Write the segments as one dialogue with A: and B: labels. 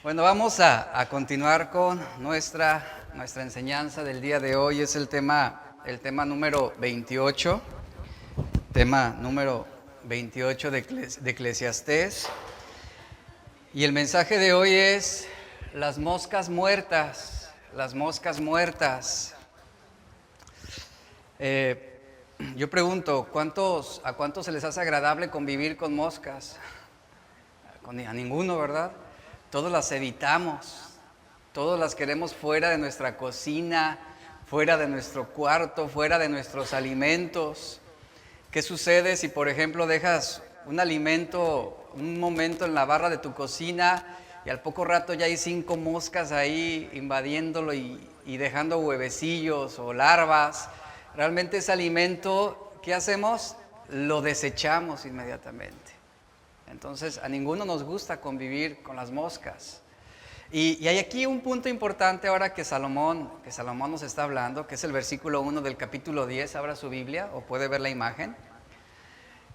A: Bueno, vamos a continuar con nuestra enseñanza del día de hoy. Es el tema número 28, tema número 28 de Eclesiastés. Y el mensaje de hoy es las moscas muertas, las moscas muertas. Yo pregunto, ¿a cuántos se les hace agradable convivir con moscas? A ninguno, ¿verdad? Todos las evitamos, todos las queremos fuera de nuestra cocina, fuera de nuestro cuarto, fuera de nuestros alimentos. ¿Qué sucede si, por ejemplo, dejas un alimento un momento en la barra de tu cocina y al poco rato ya hay 5 moscas ahí invadiéndolo y dejando huevecillos o larvas? Realmente ese alimento, ¿qué hacemos? Lo desechamos inmediatamente. Entonces, a ninguno nos gusta convivir con las moscas. Y hay aquí un punto importante ahora que Salomón nos está hablando, que es el versículo 1 del capítulo 10. Abra su Biblia o puede ver la imagen.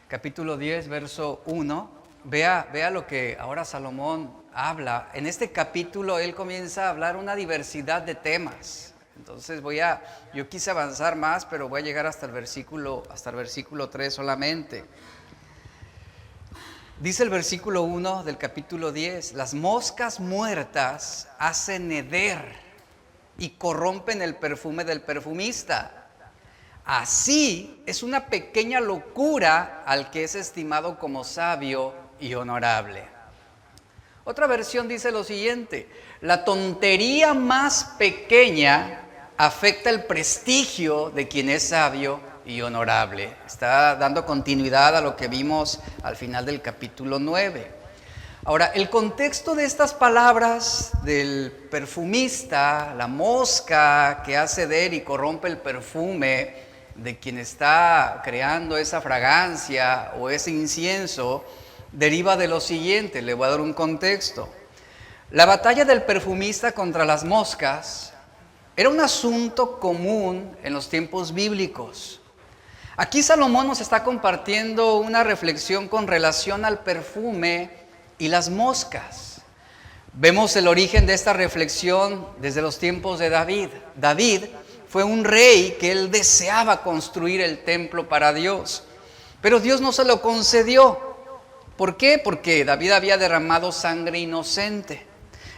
A: Capítulo 10, verso 1. Vea lo que ahora Salomón habla. En este capítulo él comienza a hablar una diversidad de temas. Entonces yo quise avanzar más, pero voy a llegar hasta el versículo 3 solamente. Dice el versículo 1 del capítulo 10, las moscas muertas hacen heder y corrompen el perfume del perfumista. Así es una pequeña locura al que es estimado como sabio y honorable. Otra versión dice lo siguiente, la tontería más pequeña afecta el prestigio de quien es sabio y honorable. Está dando continuidad a lo que vimos al final del capítulo 9. Ahora, el contexto de estas palabras del perfumista, la mosca que hace heder y corrompe el perfume de quien está creando esa fragancia o ese incienso, deriva de lo siguiente. Le voy a dar un contexto. La batalla del perfumista contra las moscas era un asunto común en los tiempos bíblicos. Aquí Salomón nos está compartiendo una reflexión con relación al perfume y las moscas. Vemos el origen de esta reflexión desde los tiempos de David. David fue un rey que él deseaba construir el templo para Dios, pero Dios no se lo concedió. ¿Por qué? Porque David había derramado sangre inocente.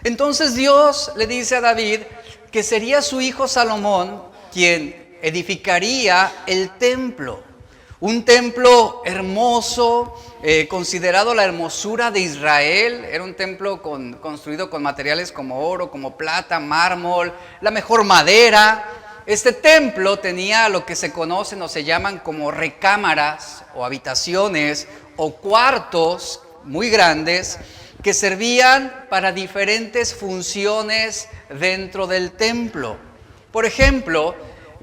A: Entonces Dios le dice a David que sería su hijo Salomón quien edificaría el templo, un templo hermoso, considerado la hermosura de Israel. Era un templo construido con materiales como oro, como plata, mármol, la mejor madera. Este templo tenía lo que se conocen o se llaman como recámaras o habitaciones o cuartos muy grandes que servían para diferentes funciones dentro del templo. Por ejemplo,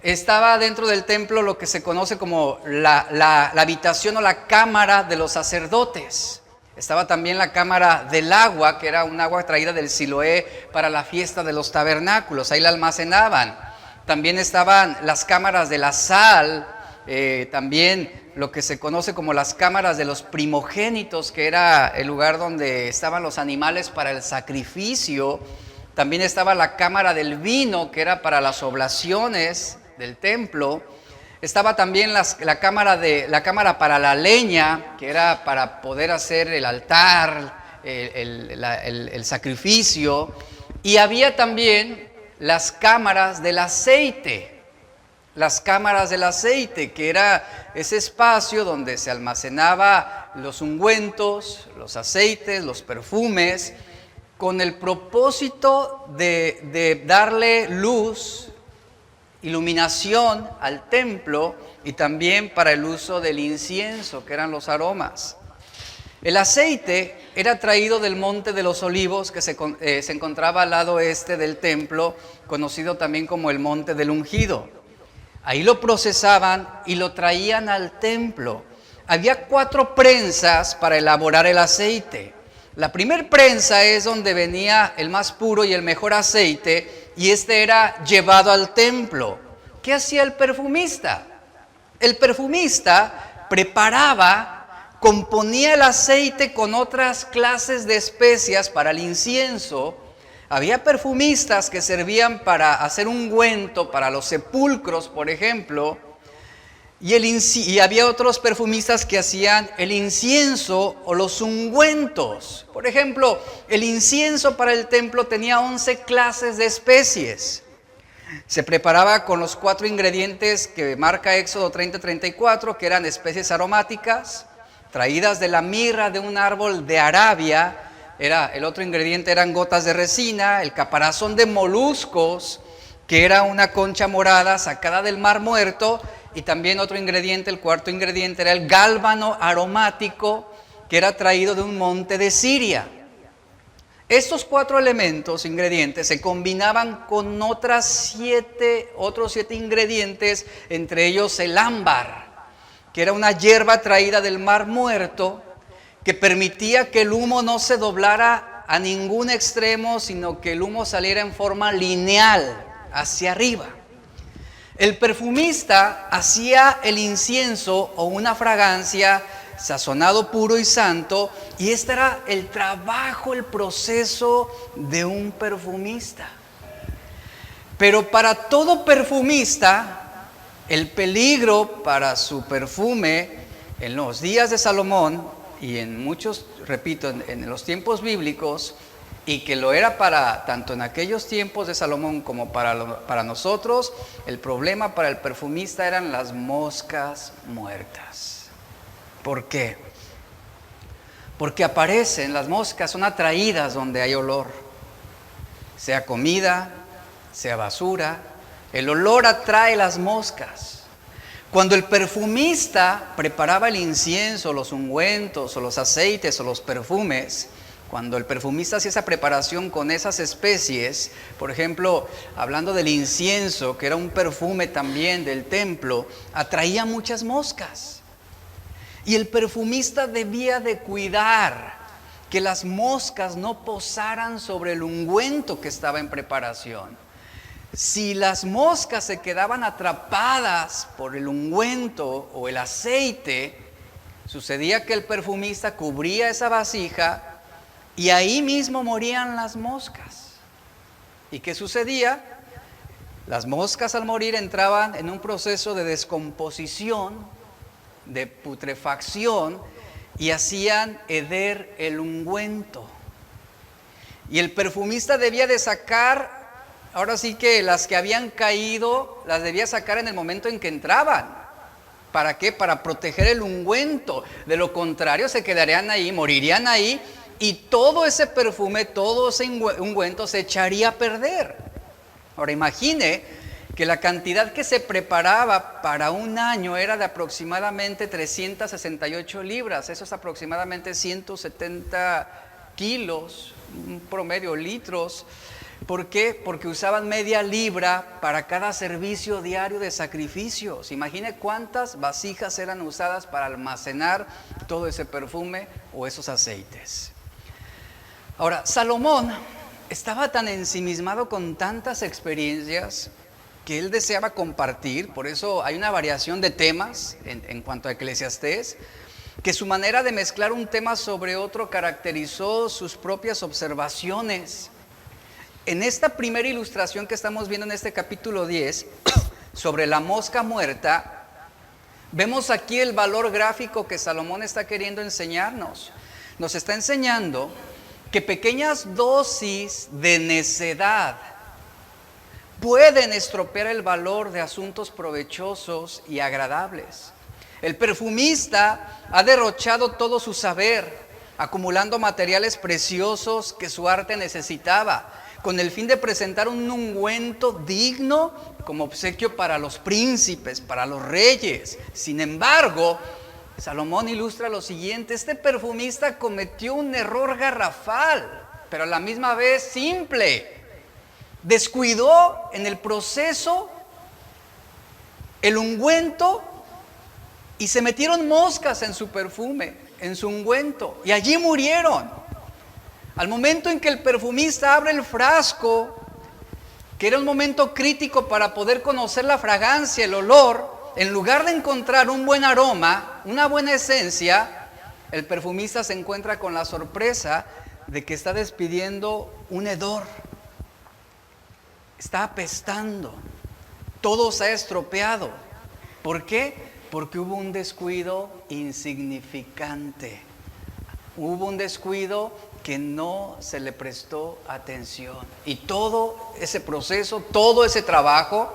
A: estaba dentro del templo lo que se conoce como la habitación o la cámara de los sacerdotes. Estaba también la cámara del agua, que era un agua traída del Siloé para la fiesta de los tabernáculos. Ahí la almacenaban. También estaban las cámaras de la sal, también lo que se conoce como las cámaras de los primogénitos, que era el lugar donde estaban los animales para el sacrificio. También estaba la cámara del vino, que era para las oblaciones del templo. Estaba también la cámara para la leña, que era para poder hacer el altar, el sacrificio. Y había también las cámaras del aceite. Las cámaras del aceite, que era ese espacio donde se almacenaba los ungüentos, los aceites, los perfumes, con el propósito de darle luz, iluminación al templo y también para el uso del incienso, que eran los aromas. El aceite era traído del Monte de los Olivos, que se encontraba al lado este del templo, conocido también como el Monte del Ungido. Ahí lo procesaban y lo traían al templo. Había 4 prensas para elaborar el aceite. La primer prensa es donde venía el más puro y el mejor aceite, y este era llevado al templo. ¿Qué hacía el perfumista? El perfumista preparaba componía el aceite con otras clases de especias para el incienso. Había perfumistas que servían para hacer ungüento para los sepulcros, por ejemplo, y había otros perfumistas que hacían el incienso o los ungüentos. Por ejemplo, el incienso para el templo tenía 11 clases de especies. Se preparaba con los 4 ingredientes que marca Éxodo 30:34, que eran especies aromáticas, traídas de la mirra de un árbol de Arabia. El otro ingrediente eran gotas de resina, el caparazón de moluscos, que era una concha morada sacada del Mar Muerto, y también otro ingrediente, el cuarto ingrediente, era el gálbano aromático, que era traído de un monte de Siria. Estos 4 elementos, ingredientes, se combinaban con otros 7 ingredientes, entre ellos el ámbar, que era una hierba traída del Mar Muerto, que permitía que el humo no se doblara a ningún extremo, sino que el humo saliera en forma lineal hacia arriba. El perfumista hacía el incienso o una fragancia sazonado puro y santo, y este era el trabajo, el proceso de un perfumista. Pero para todo perfumista, el peligro para su perfume en los días de Salomón y en muchos, repito, en los tiempos bíblicos, y que lo era para tanto en aquellos tiempos de Salomón como para nosotros, el problema para el perfumista eran las moscas muertas. ¿Por qué? Porque las moscas son atraídas donde hay olor, sea comida, sea basura, el olor atrae las moscas. Cuando el perfumista preparaba el incienso, los ungüentos o los aceites o los perfumes, cuando el perfumista hacía esa preparación con esas especies, por ejemplo, hablando del incienso, que era un perfume también del templo, atraía muchas moscas. Y el perfumista debía de cuidar que las moscas no posaran sobre el ungüento que estaba en preparación. Si las moscas se quedaban atrapadas por el ungüento o el aceite, sucedía que el perfumista cubría esa vasija y ahí mismo morían las moscas. ¿Y qué sucedía? Las moscas al morir entraban en un proceso de descomposición, de putrefacción, y hacían heder el ungüento. Y el perfumista debía de sacar, ahora sí que las que habían caído, las debía sacar en el momento en que entraban. ¿Para qué? Para proteger el ungüento. De lo contrario se quedarían ahí, morirían ahí, y todo ese perfume, todo ese ungüento se echaría a perder. Ahora imagine que la cantidad que se preparaba para un año era de aproximadamente 368 libras, eso es aproximadamente 170 kilos, un promedio litros. ¿Por qué? Porque usaban media libra para cada servicio diario de sacrificios. Imagine cuántas vasijas eran usadas para almacenar todo ese perfume o esos aceites. Ahora, Salomón estaba tan ensimismado con tantas experiencias que él deseaba compartir, por eso hay una variación de temas en cuanto a Eclesiastés, que su manera de mezclar un tema sobre otro caracterizó sus propias observaciones. En esta primera ilustración que estamos viendo en este capítulo 10, sobre la mosca muerta, vemos aquí el valor gráfico que Salomón está queriendo enseñarnos. Nos está enseñando que pequeñas dosis de necedad pueden estropear el valor de asuntos provechosos y agradables. El perfumista ha derrochado todo su saber, acumulando materiales preciosos que su arte necesitaba, con el fin de presentar un ungüento digno como obsequio para los príncipes, para los reyes. Sin embargo, Salomón ilustra lo siguiente: este perfumista cometió un error garrafal, pero a la misma vez simple. Descuidó en el proceso el ungüento y se metieron moscas en su perfume, en su ungüento, y allí murieron. Al momento en que el perfumista abre el frasco, que era un momento crítico para poder conocer la fragancia, el olor, en lugar de encontrar un buen aroma, una buena esencia, el perfumista se encuentra con la sorpresa de que está despidiendo un hedor. Está apestando. Todo se ha estropeado. ¿Por qué? Porque hubo un descuido insignificante. Hubo un descuido que no se le prestó atención. Y todo ese proceso, todo ese trabajo,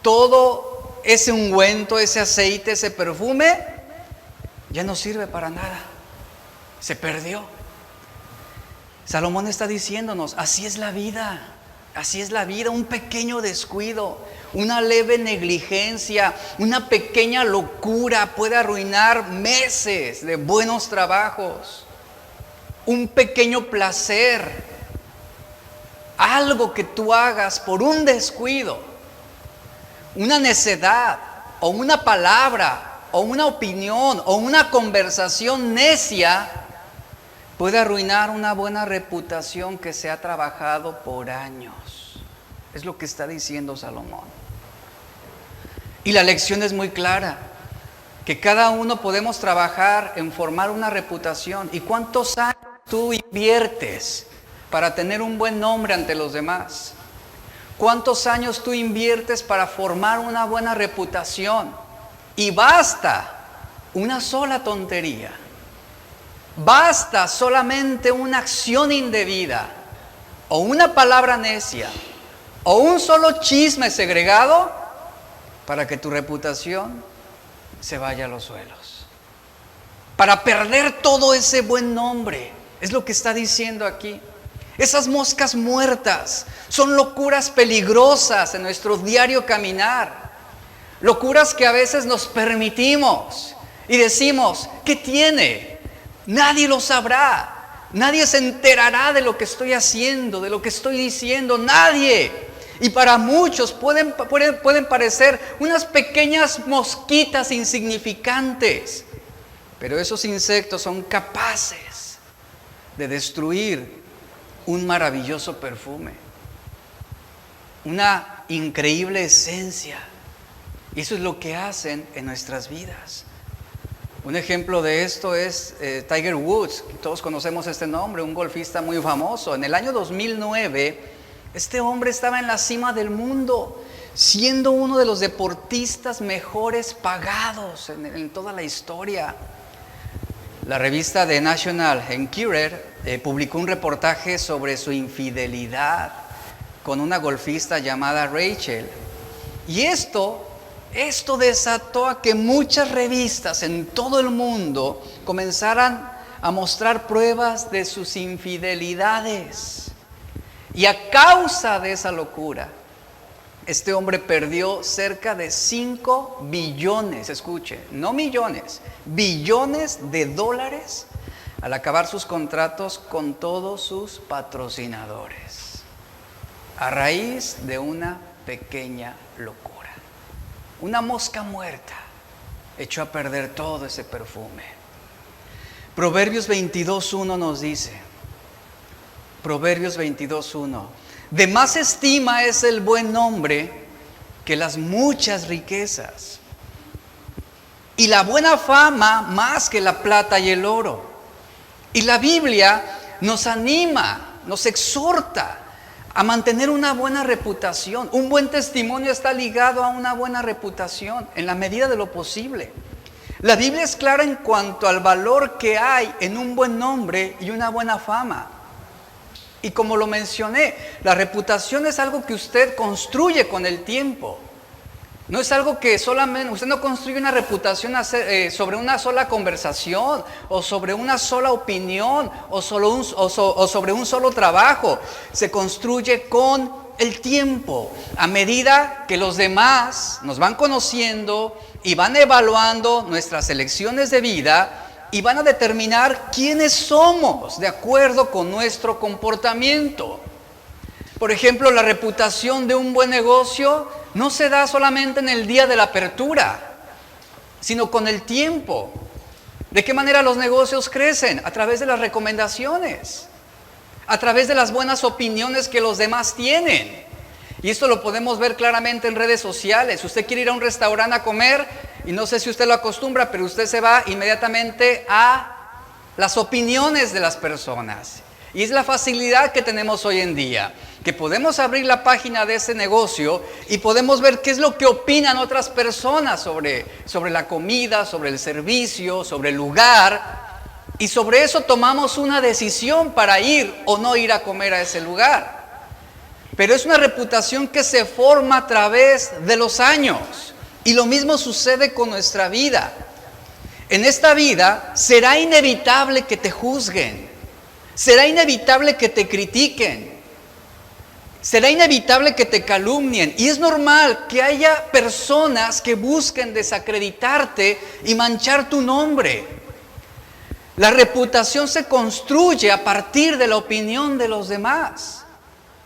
A: todo ese ungüento, ese aceite, ese perfume, ya no sirve para nada. Se perdió. Salomón está diciéndonos, así es la vida. Así es la vida, un pequeño descuido, una leve negligencia, una pequeña locura puede arruinar meses de buenos trabajos. Un pequeño placer, algo que tú hagas por un descuido, una necedad o una palabra o una opinión o una conversación necia puede arruinar una buena reputación que se ha trabajado por años. Es lo que está diciendo Salomón. Y la lección es muy clara, que cada uno podemos trabajar en formar una reputación. ¿Y cuántos años tú inviertes para tener un buen nombre ante los demás? ¿Cuántos años tú inviertes para formar una buena reputación? Y basta una sola tontería. Basta solamente una acción indebida o una palabra necia o un solo chisme segregado para que tu reputación se vaya a los suelos. Para perder todo ese buen nombre. Es lo que está diciendo aquí. Esas moscas muertas son locuras peligrosas en nuestro diario caminar. Locuras que a veces nos permitimos y decimos, ¿qué tiene? Nadie lo sabrá, nadie se enterará de lo que estoy haciendo, de lo que estoy diciendo, nadie. Y para muchos pueden parecer unas pequeñas mosquitas insignificantes, pero esos insectos son capaces de destruir un maravilloso perfume, una increíble esencia. Y eso es lo que hacen en nuestras vidas. Un ejemplo de esto es Tiger Woods, todos conocemos este nombre, un golfista muy famoso. En el año 2009, este hombre estaba en la cima del mundo, siendo uno de los deportistas mejores pagados en toda la historia. La revista The National Enquirer publicó un reportaje sobre su infidelidad con una golfista llamada Rachel. Y esto desató a que muchas revistas en todo el mundo comenzaran a mostrar pruebas de sus infidelidades. Y a causa de esa locura, este hombre perdió cerca de 5 billones, escuche, no millones, billones de dólares al acabar sus contratos con todos sus patrocinadores, a raíz de una pequeña locura. Una mosca muerta echó a perder todo ese perfume. Proverbios 22:1 nos dice, Proverbios 22:1, de más estima es el buen nombre que las muchas riquezas, y la buena fama más que la plata y el oro. Y la Biblia nos anima, nos exhorta a mantener una buena reputación. Un buen testimonio está ligado a una buena reputación en la medida de lo posible. La Biblia es clara en cuanto al valor que hay en un buen nombre y una buena fama. Y como lo mencioné, la reputación es algo que usted construye con el tiempo. No es algo que solamente, usted no construye una reputación sobre una sola conversación, o sobre una sola opinión, o sobre un solo trabajo. Se construye con el tiempo, a medida que los demás nos van conociendo y van evaluando nuestras elecciones de vida y van a determinar quiénes somos de acuerdo con nuestro comportamiento. Por ejemplo, la reputación de un buen negocio no se da solamente en el día de la apertura, sino con el tiempo. ¿De qué manera los negocios crecen? A través de las recomendaciones, a través de las buenas opiniones que los demás tienen. Y esto lo podemos ver claramente en redes sociales. Usted quiere ir a un restaurante a comer y no sé si usted lo acostumbra, pero usted se va inmediatamente a las opiniones de las personas. Y es la facilidad que tenemos hoy en día, que podemos abrir la página de ese negocio y podemos ver qué es lo que opinan otras personas sobre la comida, sobre el servicio, sobre el lugar. Y sobre eso tomamos una decisión para ir o no ir a comer a ese lugar. Pero es una reputación que se forma a través de los años. Y lo mismo sucede con nuestra vida. En esta vida será inevitable que te juzguen. Será inevitable que te critiquen. Será inevitable que te calumnien. Y es normal que haya personas que busquen desacreditarte y manchar tu nombre. La reputación se construye a partir de la opinión de los demás,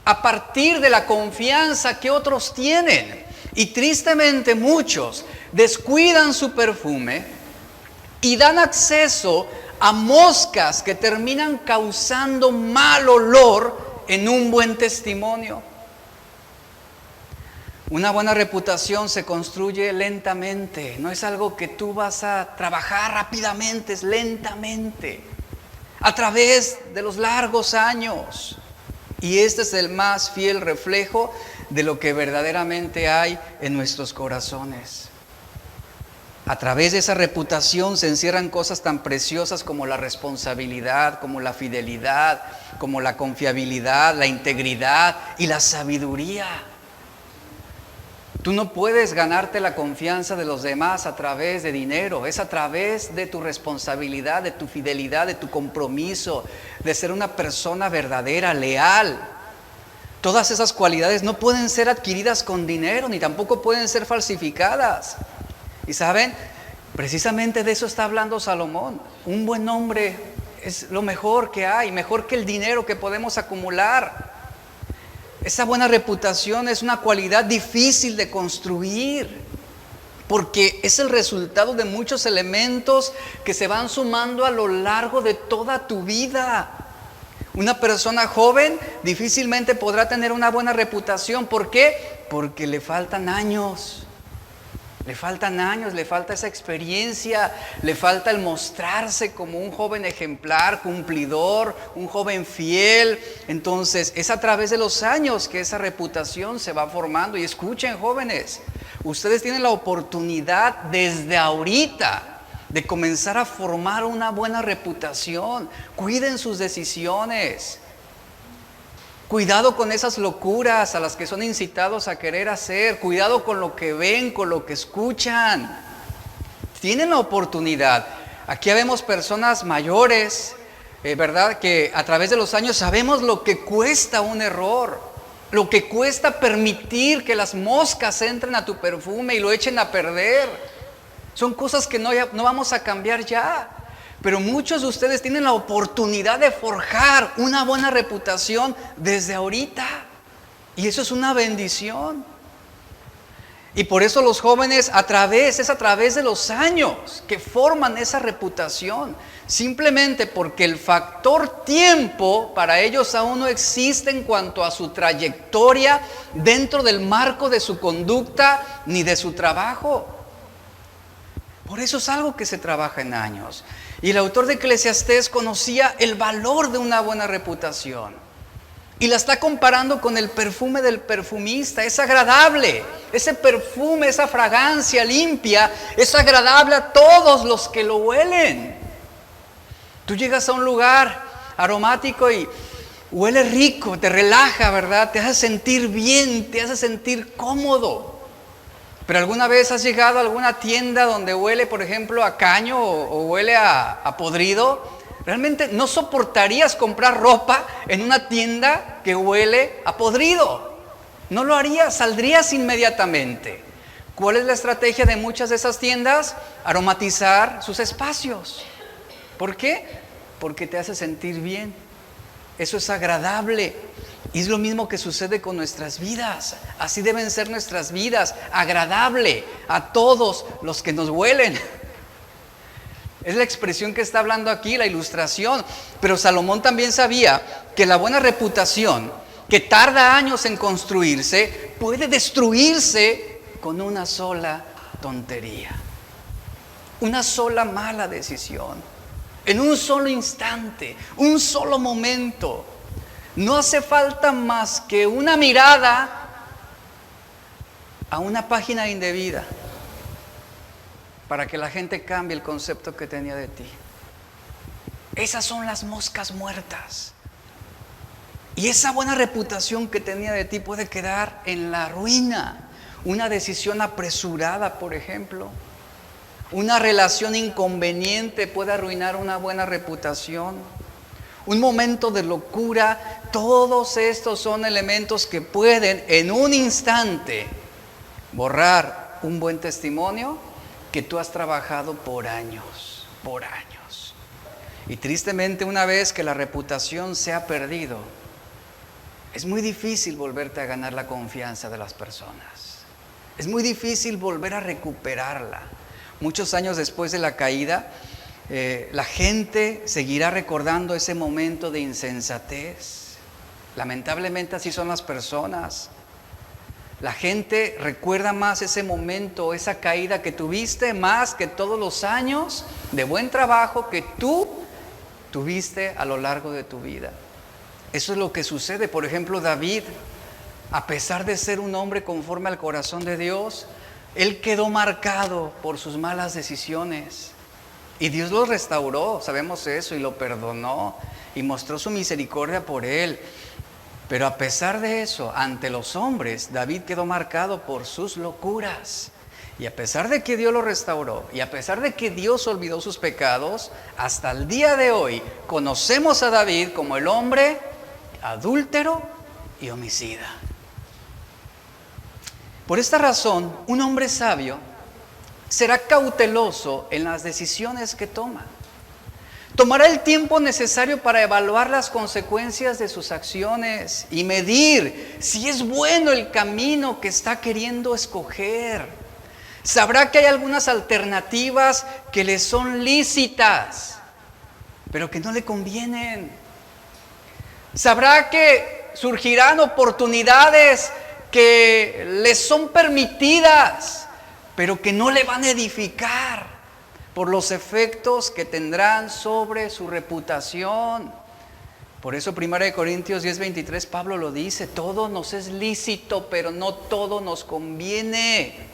A: a partir de la confianza que otros tienen. Y tristemente muchos descuidan su perfume y dan acceso a moscas que terminan causando mal olor en un buen testimonio. Una buena reputación se construye lentamente, no es algo que tú vas a trabajar rápidamente, es lentamente, a través de los largos años. Y este es el más fiel reflejo de lo que verdaderamente hay en nuestros corazones. A través de esa reputación se encierran cosas tan preciosas como la responsabilidad, como la fidelidad, como la confiabilidad, la integridad y la sabiduría. Tú no puedes ganarte la confianza de los demás a través de dinero, es a través de tu responsabilidad, de tu fidelidad, de tu compromiso, de ser una persona verdadera, leal. Todas esas cualidades no pueden ser adquiridas con dinero, ni tampoco pueden ser falsificadas. Y saben, precisamente de eso está hablando Salomón. Un buen hombre es lo mejor que hay, mejor que el dinero que podemos acumular. Esa buena reputación es una cualidad difícil de construir, porque es el resultado de muchos elementos que se van sumando a lo largo de toda tu vida. Una persona joven difícilmente podrá tener una buena reputación. ¿Por qué? Porque le faltan años. Le falta esa experiencia, le falta el mostrarse como un joven ejemplar, cumplidor, un joven fiel. Entonces, es a través de los años que esa reputación se va formando. Y escuchen, jóvenes, ustedes tienen la oportunidad desde ahorita de comenzar a formar una buena reputación. Cuiden sus decisiones. Cuidado con esas locuras a las que son incitados a querer hacer. Cuidado con lo que ven, con lo que escuchan. Tienen la oportunidad. Aquí vemos personas mayores, ¿verdad? Que a través de los años sabemos lo que cuesta un error. Lo que cuesta permitir que las moscas entren a tu perfume y lo echen a perder. Son cosas que no vamos a cambiar ya. Pero muchos de ustedes tienen la oportunidad de forjar una buena reputación desde ahorita. Y eso es una bendición. Y por eso los jóvenes es a través de los años que forman esa reputación. Simplemente porque el factor tiempo para ellos aún no existe en cuanto a su trayectoria dentro del marco de su conducta ni de su trabajo. Por eso es algo que se trabaja en años. Y el autor de Eclesiastés conocía el valor de una buena reputación. Y la está comparando con el perfume del perfumista. Es agradable. Ese perfume, esa fragancia limpia, es agradable a todos los que lo huelen. Tú llegas a un lugar aromático y huele rico, te relaja, ¿verdad? Te hace sentir bien, te hace sentir cómodo. ¿Pero alguna vez has llegado a alguna tienda donde huele, por ejemplo, a caño o huele a podrido? Realmente no soportarías comprar ropa en una tienda que huele a podrido. No lo harías, saldrías inmediatamente. ¿Cuál es la estrategia de muchas de esas tiendas? Aromatizar sus espacios. ¿Por qué? Porque te hace sentir bien. Eso es agradable. Y es lo mismo que sucede con nuestras vidas. Así deben ser nuestras vidas, agradable a todos los que nos huelen. Es la expresión que está hablando aquí, la ilustración. Pero Salomón también sabía que la buena reputación, que tarda años en construirse, puede destruirse con una sola tontería, una sola mala decisión. en un solo instante, un solo momento. No hace falta más que una mirada a una página indebida para que la gente cambie el concepto que tenía de ti. Esas son las moscas muertas. Y esa buena reputación que tenía de ti puede quedar en la ruina. Una decisión apresurada, por ejemplo. Una relación inconveniente puede arruinar una buena reputación. Un momento de locura. Todos estos son elementos que pueden en un instante borrar un buen testimonio que tú has trabajado por años. Y tristemente, una vez que la reputación se ha perdido, es muy difícil volverte a ganar la confianza de las personas. Es muy difícil volver a recuperarla. Muchos años después de la caída, la gente seguirá recordando ese momento de insensatez. Lamentablemente así son las personas. La gente recuerda más ese momento, esa caída que tuviste, más que todos los años de buen trabajo que tú tuviste a lo largo de tu vida. Eso es lo que sucede. Por ejemplo, David, a pesar de ser un hombre conforme al corazón de Dios, él quedó marcado por sus malas decisiones. Y Dios lo restauró, sabemos eso, y lo perdonó, y mostró su misericordia por él. Pero a pesar de eso, ante los hombres, David quedó marcado por sus locuras. Y a pesar de que Dios lo restauró, y a pesar de que Dios olvidó sus pecados, hasta el día de hoy conocemos a David como el hombre adúltero y homicida. Por esta razón, un hombre sabio será cauteloso en las decisiones que toma. Tomará el tiempo necesario para evaluar las consecuencias de sus acciones y medir si es bueno el camino que está queriendo escoger. Sabrá que hay algunas alternativas que le son lícitas, pero que no le convienen. Sabrá que surgirán oportunidades que le son permitidas, pero que no le van a edificar por los efectos que tendrán sobre su reputación. Por eso 1 Corintios 10:23 Pablo lo dice: todo nos es lícito, pero no todo nos conviene.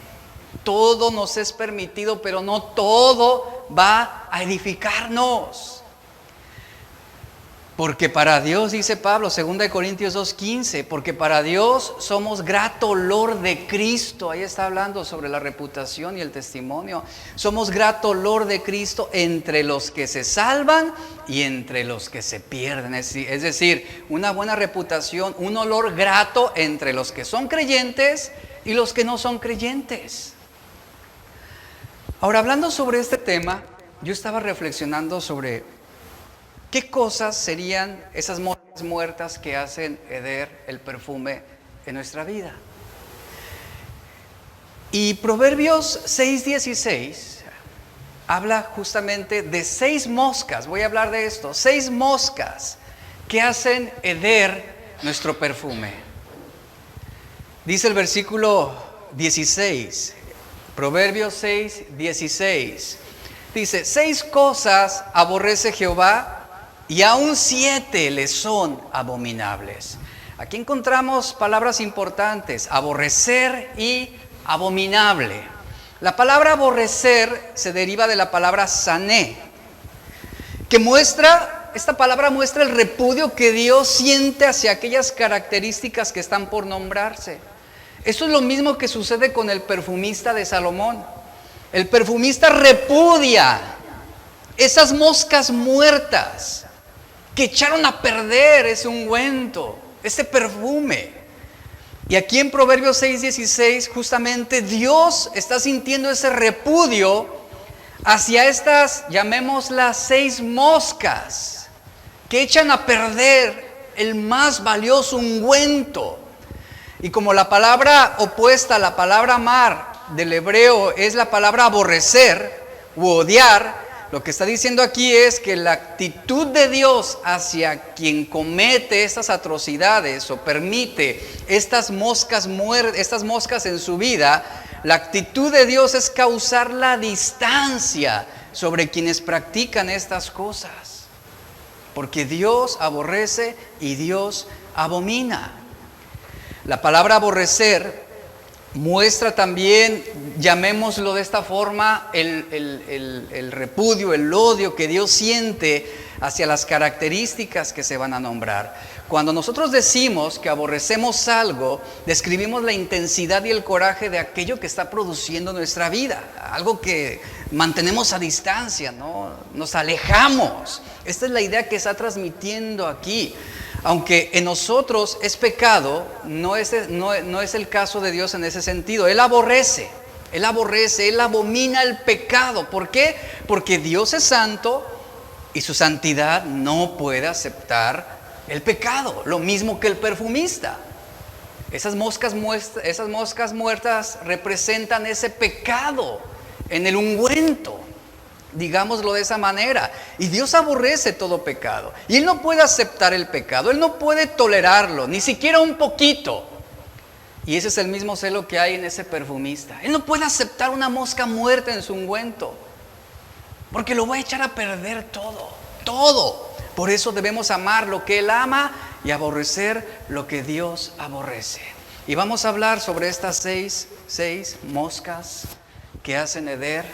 A: Todo nos es permitido, pero no todo va a edificarnos. Porque para Dios, dice Pablo, 2 Corintios 2:15, porque para Dios somos grato olor de Cristo. Ahí está hablando sobre la reputación y el testimonio. Somos grato olor de Cristo entre los que se salvan y entre los que se pierden. Es decir, una buena reputación, un olor grato entre los que son creyentes y los que no son creyentes. Ahora, hablando sobre este tema, yo estaba reflexionando sobre ¿qué cosas serían esas moscas muertas que hacen heder el perfume en nuestra vida? Y Proverbios 6:16 habla justamente de 6 moscas. Voy a hablar de esto, 6 moscas que hacen heder nuestro perfume. Dice el versículo 16, Proverbios 6:16. Dice: 6 cosas aborrece Jehová, y aún 7 le son abominables. Aquí encontramos palabras importantes: aborrecer y abominable. La palabra aborrecer se deriva de la palabra sané, esta palabra muestra el repudio que Dios siente hacia aquellas características que están por nombrarse. Esto es lo mismo que sucede con el perfumista de Salomón. El perfumista repudia esas moscas muertas que echaron a perder ese ungüento, ese perfume. Y aquí en Proverbios 6:16, justamente Dios está sintiendo ese repudio hacia estas, llamémoslas 6 moscas, que echan a perder el más valioso ungüento. Y como la palabra opuesta a la palabra amar del hebreo es la palabra aborrecer u odiar, lo que está diciendo aquí es que la actitud de Dios hacia quien comete estas atrocidades o permite estas moscas en su vida, la actitud de Dios es causar la distancia sobre quienes practican estas cosas, porque Dios aborrece y Dios abomina. La palabra aborrecer muestra también, llamémoslo de esta forma, el repudio, el odio que Dios siente hacia las características que se van a nombrar. Cuando nosotros decimos que aborrecemos algo, describimos la intensidad y el coraje de aquello que está produciendo nuestra vida, algo que mantenemos a distancia, ¿no? Nos alejamos. Esta es la idea que está transmitiendo aquí. Aunque en nosotros es pecado, no es el caso de Dios en ese sentido. Él aborrece, Él abomina el pecado. ¿Por qué? Porque Dios es santo y su santidad no puede aceptar el pecado. Lo mismo que el perfumista. Esas moscas muertas representan ese pecado en el ungüento. Digámoslo de esa manera. Y Dios aborrece todo pecado. Y Él no puede aceptar el pecado. Él no puede tolerarlo, ni siquiera un poquito. Y ese es el mismo celo que hay en ese perfumista. Él no puede aceptar una mosca muerta en su ungüento, porque lo va a echar a perder todo. Por eso debemos amar lo que Él ama y aborrecer lo que Dios aborrece. Y vamos a hablar sobre estas seis moscas que hacen heder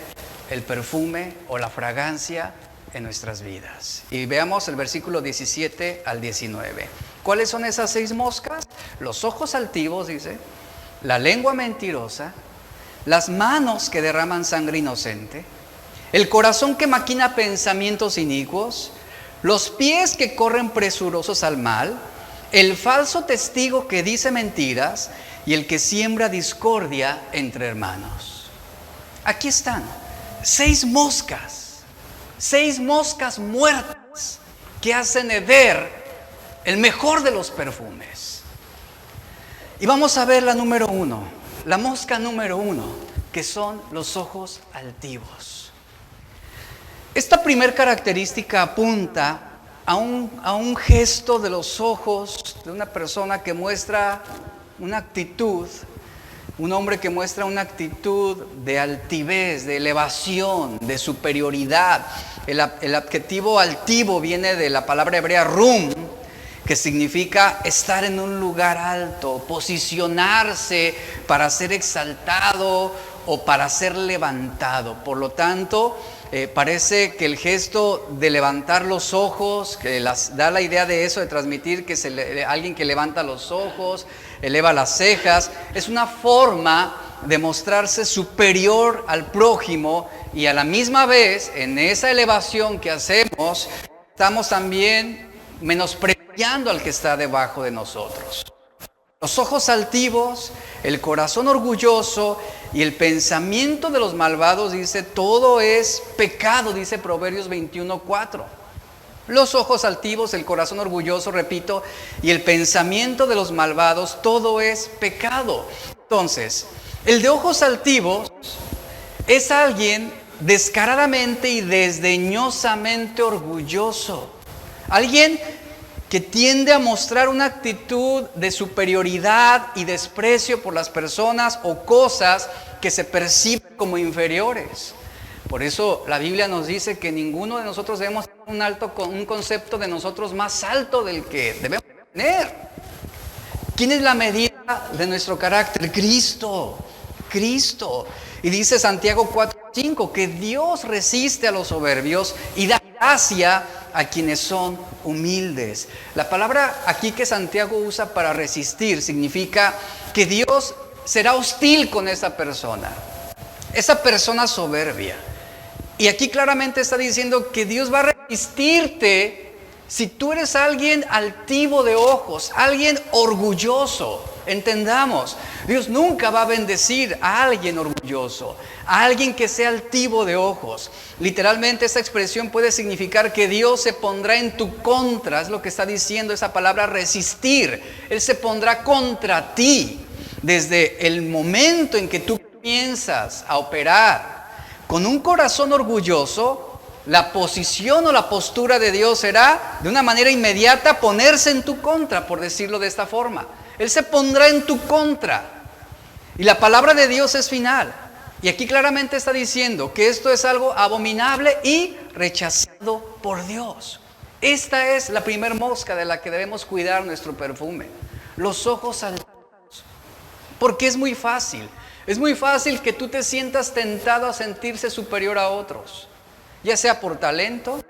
A: el perfume o la fragancia en nuestras vidas. Y veamos el versículo 17 al 19. ¿Cuáles son esas 6 moscas? Los ojos altivos, dice, la lengua mentirosa, las manos que derraman sangre inocente, el corazón que maquina pensamientos inicuos, los pies que corren presurosos al mal, el falso testigo que dice mentiras y el que siembra discordia entre hermanos. Aquí están 6 moscas muertas que hacen heder el mejor de los perfumes. Y vamos a ver la mosca número 1, que son los ojos altivos. Esta primer característica apunta a un gesto de los ojos de una persona que muestra una actitud. Un hombre que muestra una actitud de altivez, de elevación, de superioridad. El adjetivo altivo viene de la palabra hebrea rum, que significa estar en un lugar alto, posicionarse para ser exaltado o para ser levantado. Por lo tanto, parece que el gesto de levantar los ojos, que da la idea de eso, de transmitir que alguien que levanta los ojos, eleva las cejas, es una forma de mostrarse superior al prójimo, y a la misma vez, en esa elevación que hacemos, estamos también menospreciando al que está debajo de nosotros. Los ojos altivos, el corazón orgulloso y el pensamiento de los malvados, dice, todo es pecado, dice Proverbios 21:4. Los ojos altivos, el corazón orgulloso, repito, y el pensamiento de los malvados, todo es pecado. Entonces, el de ojos altivos es alguien descaradamente y desdeñosamente orgulloso. Alguien que tiende a mostrar una actitud de superioridad y desprecio por las personas o cosas que se perciben como inferiores. Por eso la Biblia nos dice que ninguno de nosotros debemos tener un concepto de nosotros más alto del que debemos tener. ¿Quién es la medida de nuestro carácter? Cristo. Y dice Santiago 4:5 que Dios resiste a los soberbios y da gracia a quienes son humildes. La palabra aquí que Santiago usa para resistir significa que Dios será hostil con esa persona soberbia. Y aquí claramente está diciendo que Dios va a resistirte si tú eres alguien altivo de ojos, alguien orgulloso. Entendamos, Dios nunca va a bendecir a alguien orgulloso, a alguien que sea altivo de ojos. Literalmente esta expresión puede significar que Dios se pondrá en tu contra, es lo que está diciendo esa palabra resistir. Él se pondrá contra ti desde el momento en que tú comienzas a operar con un corazón orgulloso. La posición o la postura de Dios será de una manera inmediata ponerse en tu contra, por decirlo de esta forma. Él se pondrá en tu contra. Y la palabra de Dios es final. Y aquí claramente está diciendo que esto es algo abominable y rechazado por Dios. Esta es la primer mosca de la que debemos cuidar nuestro perfume. Los ojos saltados. Porque es muy fácil. Es muy fácil que tú te sientas tentado a sentirse superior a otros. Ya sea por talento,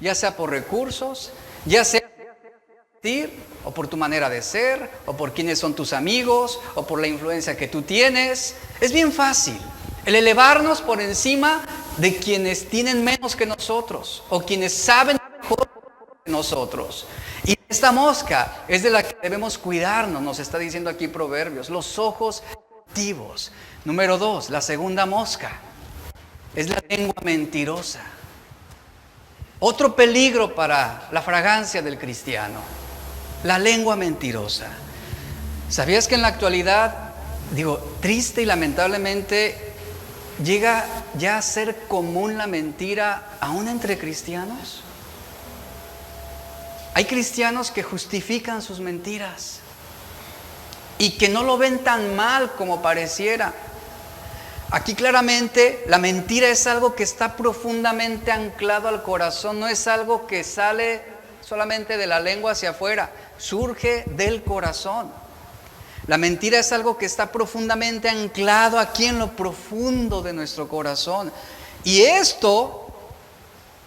A: ya sea por recursos, ya sea o por tu manera de ser, o por quiénes son tus amigos, o por la influencia que tú tienes. Es bien fácil el elevarnos por encima de quienes tienen menos que nosotros, o quienes saben mejor que nosotros. Y esta mosca es de la que debemos cuidarnos, nos está diciendo aquí Proverbios, los ojos altivos. Número 2, la segunda mosca, es la lengua mentirosa. Otro peligro para la fragancia del cristiano. La lengua mentirosa. ¿Sabías que en la actualidad, triste y lamentablemente, llega ya a ser común la mentira aún entre cristianos? Hay cristianos que justifican sus mentiras y que no lo ven tan mal como pareciera. Aquí claramente la mentira es algo que está profundamente anclado al corazón, no es algo que sale solamente de la lengua hacia afuera, surge del corazón. La mentira es algo que está profundamente anclado aquí en lo profundo de nuestro corazón. Y esto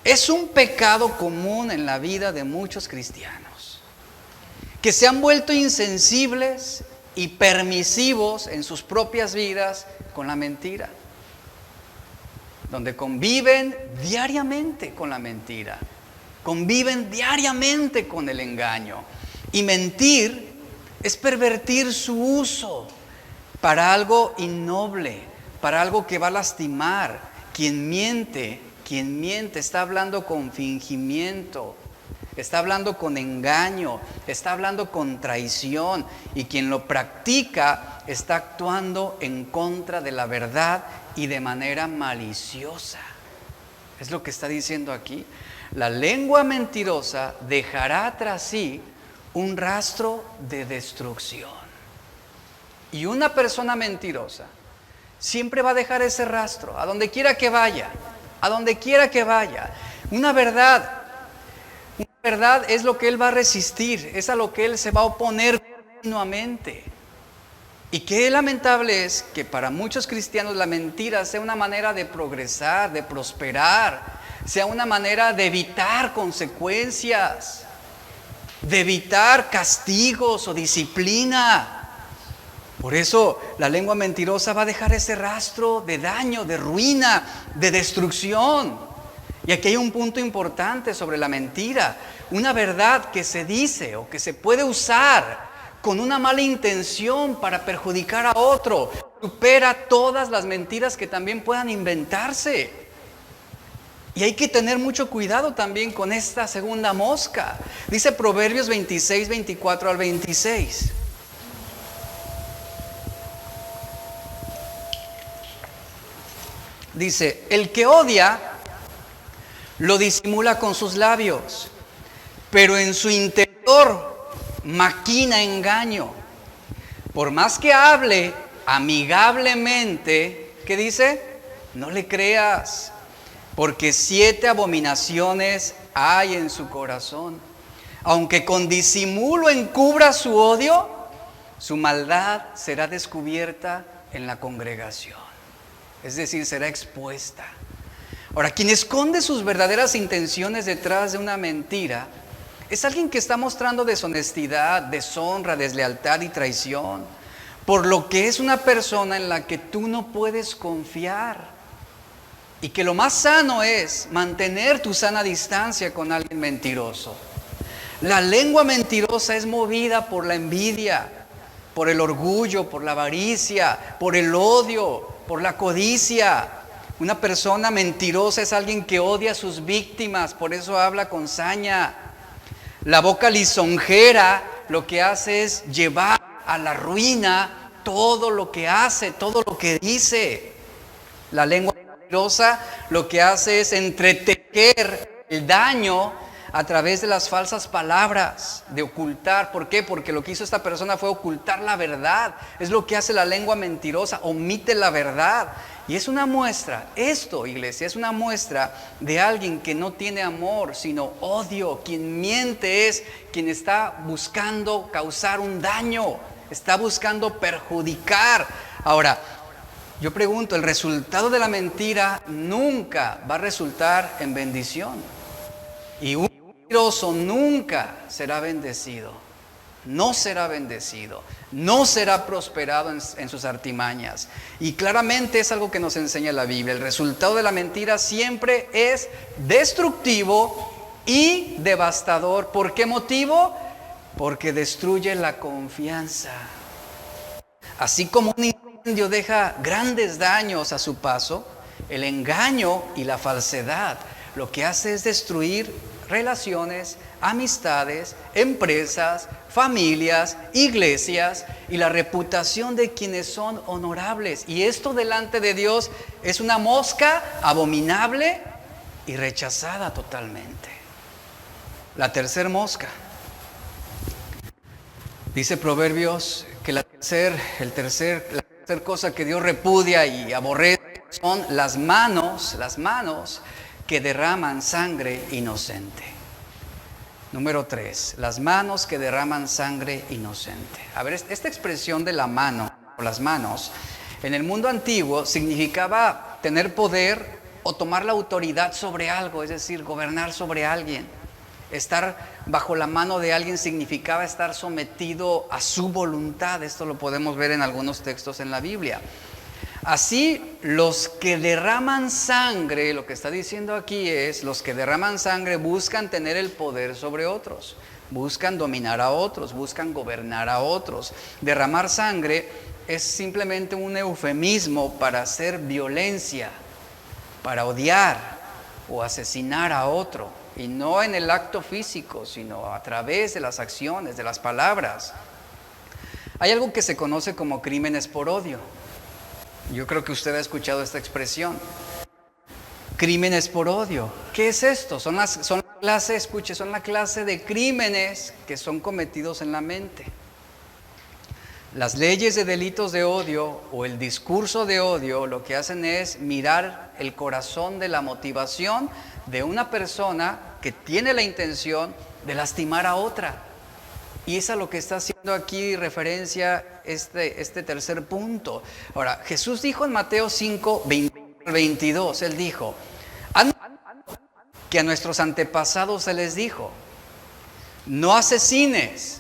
A: es un pecado común en la vida de muchos cristianos, que se han vuelto insensibles y permisivos en sus propias vidas con la mentira, donde conviven diariamente con la mentira, conviven diariamente con el engaño. Y mentir es pervertir su uso para algo innoble, para algo que va a lastimar. Quien miente está hablando con fingimiento, está hablando con engaño, está hablando con traición, y quien lo practica está actuando en contra de la verdad y de manera maliciosa. Es lo que está diciendo aquí. La lengua mentirosa dejará tras sí un rastro de destrucción. Y una persona mentirosa siempre va a dejar ese rastro, a donde quiera que vaya, a donde quiera que vaya. Una verdad es lo que él va a resistir, es a lo que él se va a oponer continuamente. Y qué lamentable es que para muchos cristianos la mentira sea una manera de progresar, de prosperar, sea una manera de evitar consecuencias, de evitar castigos o disciplina. Por eso la lengua mentirosa va a dejar ese rastro de daño, de ruina, de destrucción. Y aquí hay un punto importante sobre la mentira. Una verdad que se dice o que se puede usar con una mala intención para perjudicar a otro supera todas las mentiras que también puedan inventarse. Y hay que tener mucho cuidado también con esta segunda mosca. Dice Proverbios 26, 24 al 26. Dice, el que odia lo disimula con sus labios, pero en su interior maquina engaño. Por más que hable amigablemente, ¿qué dice? No le creas, porque 7 abominaciones hay en su corazón. Aunque con disimulo encubra su odio, su maldad será descubierta en la congregación. Es decir, será expuesta. Ahora, quien esconde sus verdaderas intenciones detrás de una mentira es alguien que está mostrando deshonestidad, deshonra, deslealtad y traición, por lo que es una persona en la que tú no puedes confiar, y que lo más sano es mantener tu sana distancia con alguien mentiroso. La lengua mentirosa es movida por la envidia, por el orgullo, por la avaricia, por el odio, por la codicia. Una persona mentirosa es alguien que odia a sus víctimas, por eso habla con saña. La boca lisonjera lo que hace es llevar a la ruina todo lo que hace, todo lo que dice. La lengua mentirosa lo que hace es entretejer el daño a través de las falsas palabras, de ocultar. ¿Por qué? Porque lo que hizo esta persona fue ocultar la verdad. Es lo que hace la lengua mentirosa, omite la verdad. Y es una muestra, esto, iglesia, es una muestra de alguien que no tiene amor, sino odio. Quien miente es quien está buscando causar un daño, está buscando perjudicar. Ahora, yo pregunto, el resultado de la mentira nunca va a resultar en bendición. Y un mentiroso nunca será bendecido. No será bendecido, no será prosperado en sus artimañas. Y claramente es algo que nos enseña la Biblia. El resultado de la mentira siempre es destructivo y devastador. ¿Por qué motivo? Porque destruye la confianza. Así como un incendio deja grandes daños a su paso, el engaño y la falsedad lo que hace es destruir relaciones, amistades, empresas, familias, iglesias y la reputación de quienes son honorables. Y esto delante de Dios es una mosca abominable y rechazada totalmente. La tercer mosca. Dice Proverbios que la tercera cosa que Dios repudia y aborrece son las manos que derraman sangre inocente. Número 3, las manos que derraman sangre inocente. A ver, esta expresión de la mano o las manos, en el mundo antiguo significaba tener poder o tomar la autoridad sobre algo, es decir, gobernar sobre alguien. Estar bajo la mano de alguien significaba estar sometido a su voluntad. Esto lo podemos ver en algunos textos en la Biblia. Así, los que derraman sangre, lo que está diciendo aquí es, los que derraman sangre buscan tener el poder sobre otros, buscan dominar a otros, buscan gobernar a otros. Derramar sangre es simplemente un eufemismo para hacer violencia, para odiar o asesinar a otro, y no en el acto físico, sino a través de las acciones, de las palabras. Hay algo que se conoce como crímenes por odio. Yo creo que usted ha escuchado esta expresión. Crímenes por odio. ¿Qué es esto? Son la clase de crímenes que son cometidos en la mente. Las leyes de delitos de odio o el discurso de odio lo que hacen es mirar el corazón de la motivación de una persona que tiene la intención de lastimar a otra. Y es a lo que está haciendo aquí referencia este tercer punto. Ahora, Jesús dijo en Mateo 5, 22, Él dijo, que a nuestros antepasados se les dijo, no asesines.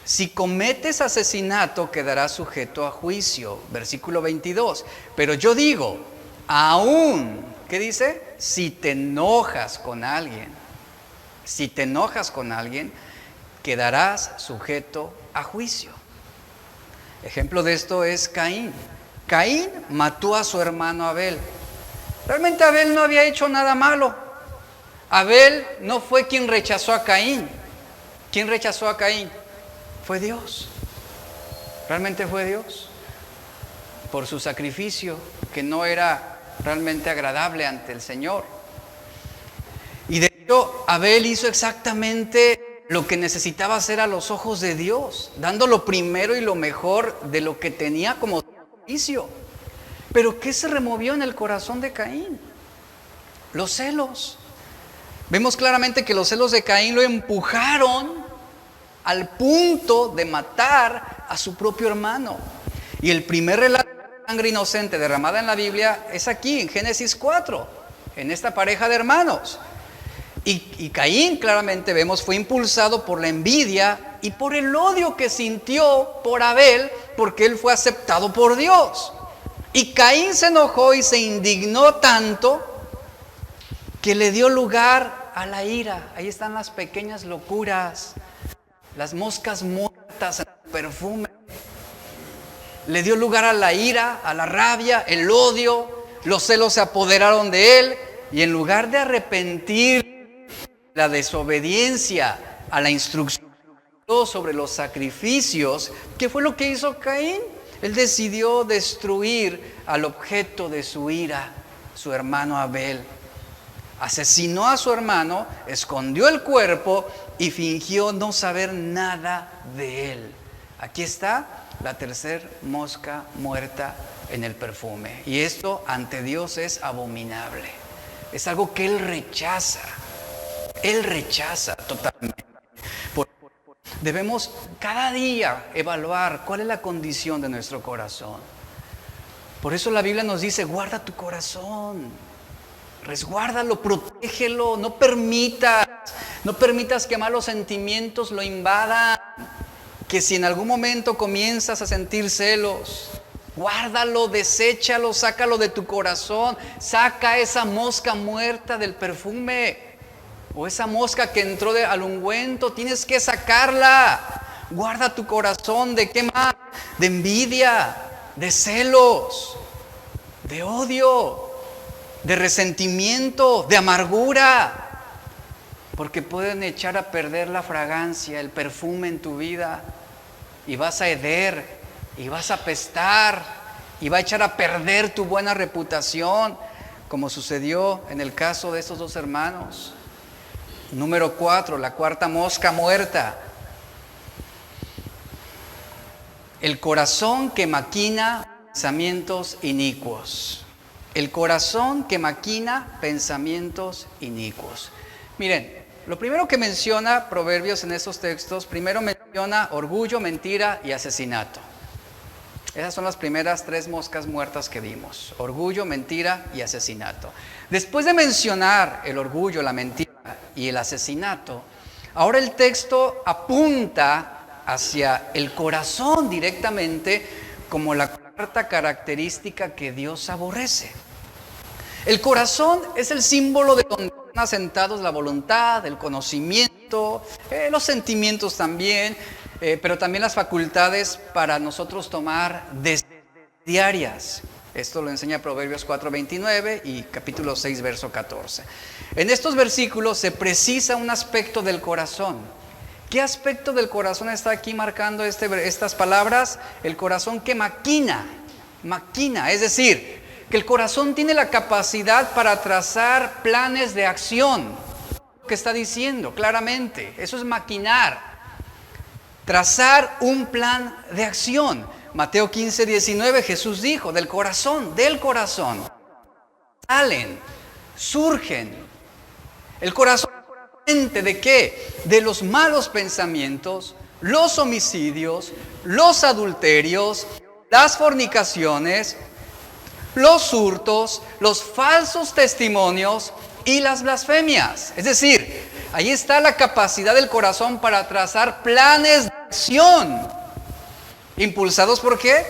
A: Si cometes asesinato, quedarás sujeto a juicio. Versículo 22. Pero yo digo, aún, ¿qué dice? Si te enojas con alguien, quedarás sujeto a juicio. Ejemplo de esto es Caín. Caín mató a su hermano Abel. Realmente Abel no había hecho nada malo. Abel no fue quien rechazó a Caín. ¿Quién rechazó a Caín? Fue Dios. Realmente fue Dios. Por su sacrificio, que no era realmente agradable ante el Señor. Y de hecho, Abel hizo exactamente lo que necesitaba hacer a los ojos de Dios, dando lo primero y lo mejor de lo que tenía como sacrificio. Pero ¿qué se removió en el corazón de Caín? Los celos. Vemos claramente que los celos de Caín lo empujaron al punto de matar a su propio hermano. Y el primer relato de sangre inocente derramada en la Biblia es aquí, en Génesis 4, en esta pareja de hermanos. Y Caín, claramente vemos, fue impulsado por la envidia y por el odio que sintió por Abel, porque él fue aceptado por Dios. Y Caín se enojó y se indignó tanto que le dio lugar a la ira. Ahí están las pequeñas locuras, las moscas muertas en el perfume. Le dio lugar a la ira, a la rabia, el odio, los celos se apoderaron de él y en lugar de arrepentir la desobediencia a la instrucción sobre los sacrificios, ¿qué fue lo que hizo Caín? Él decidió destruir al objeto de su ira, su hermano Abel. Asesinó a su hermano, escondió el cuerpo y fingió no saber nada de él. Aquí está la tercera mosca muerta en el perfume. Y esto ante Dios es abominable. Es algo que Él rechaza. Él rechaza totalmente. Debemos cada día evaluar cuál es la condición de nuestro corazón. Por eso la Biblia nos dice, guarda tu corazón, resguárdalo, protégelo, no permitas que malos sentimientos lo invadan, que si en algún momento comienzas a sentir celos, guárdalo, deséchalo, sácalo de tu corazón, saca esa mosca muerta del perfume. O esa mosca que entró al ungüento, tienes que sacarla. Guarda tu corazón de qué más, de envidia, de celos, de odio, de resentimiento, de amargura. Porque pueden echar a perder la fragancia, el perfume en tu vida. Y vas a heder, y vas a apestar, y va a echar a perder tu buena reputación, como sucedió en el caso de estos dos hermanos. Número 4, la cuarta mosca muerta. El corazón que maquina pensamientos inicuos. El corazón que maquina pensamientos inicuos. Miren, lo primero que menciona Proverbios en estos textos, primero menciona orgullo, mentira y asesinato. Esas son las primeras 3 moscas muertas que vimos. Orgullo, mentira y asesinato. Después de mencionar el orgullo, la mentira y el asesinato, ahora el texto apunta hacia el corazón directamente como la cuarta característica que Dios aborrece. El corazón es el símbolo de donde están asentados la voluntad, el conocimiento, los sentimientos también, pero también las facultades para nosotros tomar decisiones diarias. Esto lo enseña Proverbios 4:29 y capítulo 6, verso 14. En estos versículos se precisa un aspecto del corazón. ¿Qué aspecto del corazón está aquí marcando estas palabras? El corazón que maquina, es decir, que el corazón tiene la capacidad para trazar planes de acción. Lo que está diciendo claramente, eso es maquinar, trazar un plan de acción. Mateo 15:19, Jesús dijo, del corazón salen, surgen. El corazón, ¿de qué? De los malos pensamientos, los homicidios, los adulterios, las fornicaciones, los hurtos, los falsos testimonios y las blasfemias. Es decir, ahí está la capacidad del corazón para trazar planes de acción. ¿Impulsados por qué?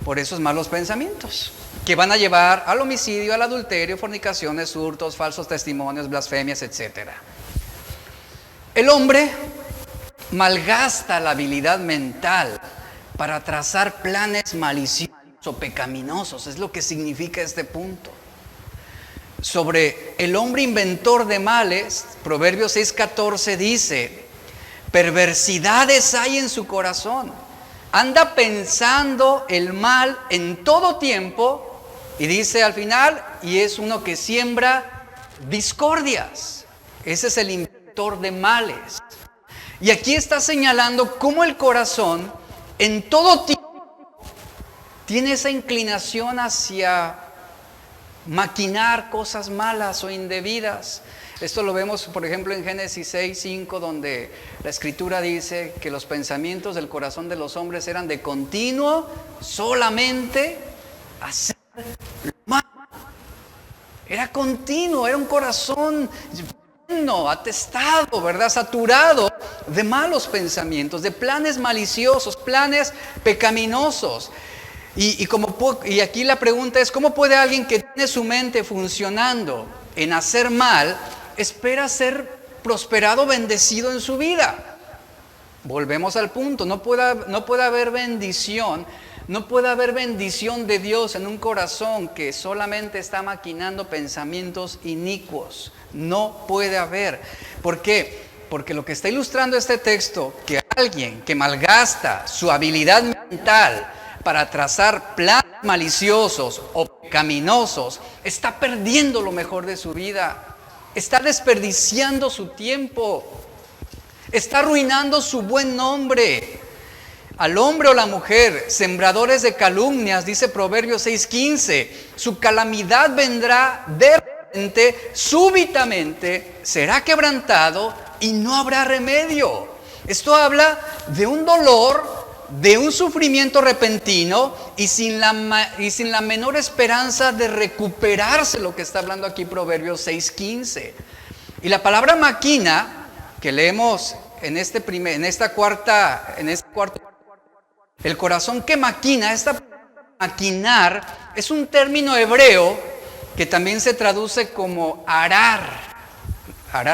A: Por esos malos pensamientos que van a llevar al homicidio, al adulterio, fornicaciones, hurtos, falsos testimonios, blasfemias, etc. El hombre malgasta la habilidad mental para trazar planes maliciosos o pecaminosos. Es lo que significa este punto. Sobre el hombre inventor de males, Proverbios 6:14 dice, perversidades hay en su corazón. Anda pensando el mal en todo tiempo y dice al final, y es uno que siembra discordias. Ese es el inventor de males. Y aquí está señalando cómo el corazón en todo tiempo tiene esa inclinación hacia maquinar cosas malas o indebidas. Esto lo vemos, por ejemplo, en Génesis 6:5, donde la Escritura dice que los pensamientos del corazón de los hombres eran de continuo solamente hacer lo malo. Era continuo, era un corazón lleno, atestado, ¿verdad? Saturado de malos pensamientos, de planes maliciosos, planes pecaminosos. Y aquí la pregunta es, ¿cómo puede alguien que tiene su mente funcionando en hacer mal, espera ser prosperado, bendecido en su vida? Volvemos al punto, no puede haber bendición, no puede haber bendición de Dios en un corazón que solamente está maquinando pensamientos inicuos. No puede haber. ¿Por qué? Porque lo que está ilustrando este texto, que alguien que malgasta su habilidad mental para trazar planes maliciosos o pecaminosos, está perdiendo lo mejor de su vida. está desperdiciando su tiempo, está arruinando su buen nombre. Al hombre o la mujer, sembradores de calumnias, dice Proverbios 6:15, su calamidad vendrá de repente, súbitamente, será quebrantado y no habrá remedio. Esto habla de un dolor, de un sufrimiento repentino y sin la menor esperanza de recuperarse, lo que está hablando aquí Proverbios 6:15. Y la palabra maquina, que leemos en este cuarto, el corazón que maquina, maquinar, es un término hebreo que también se traduce como arar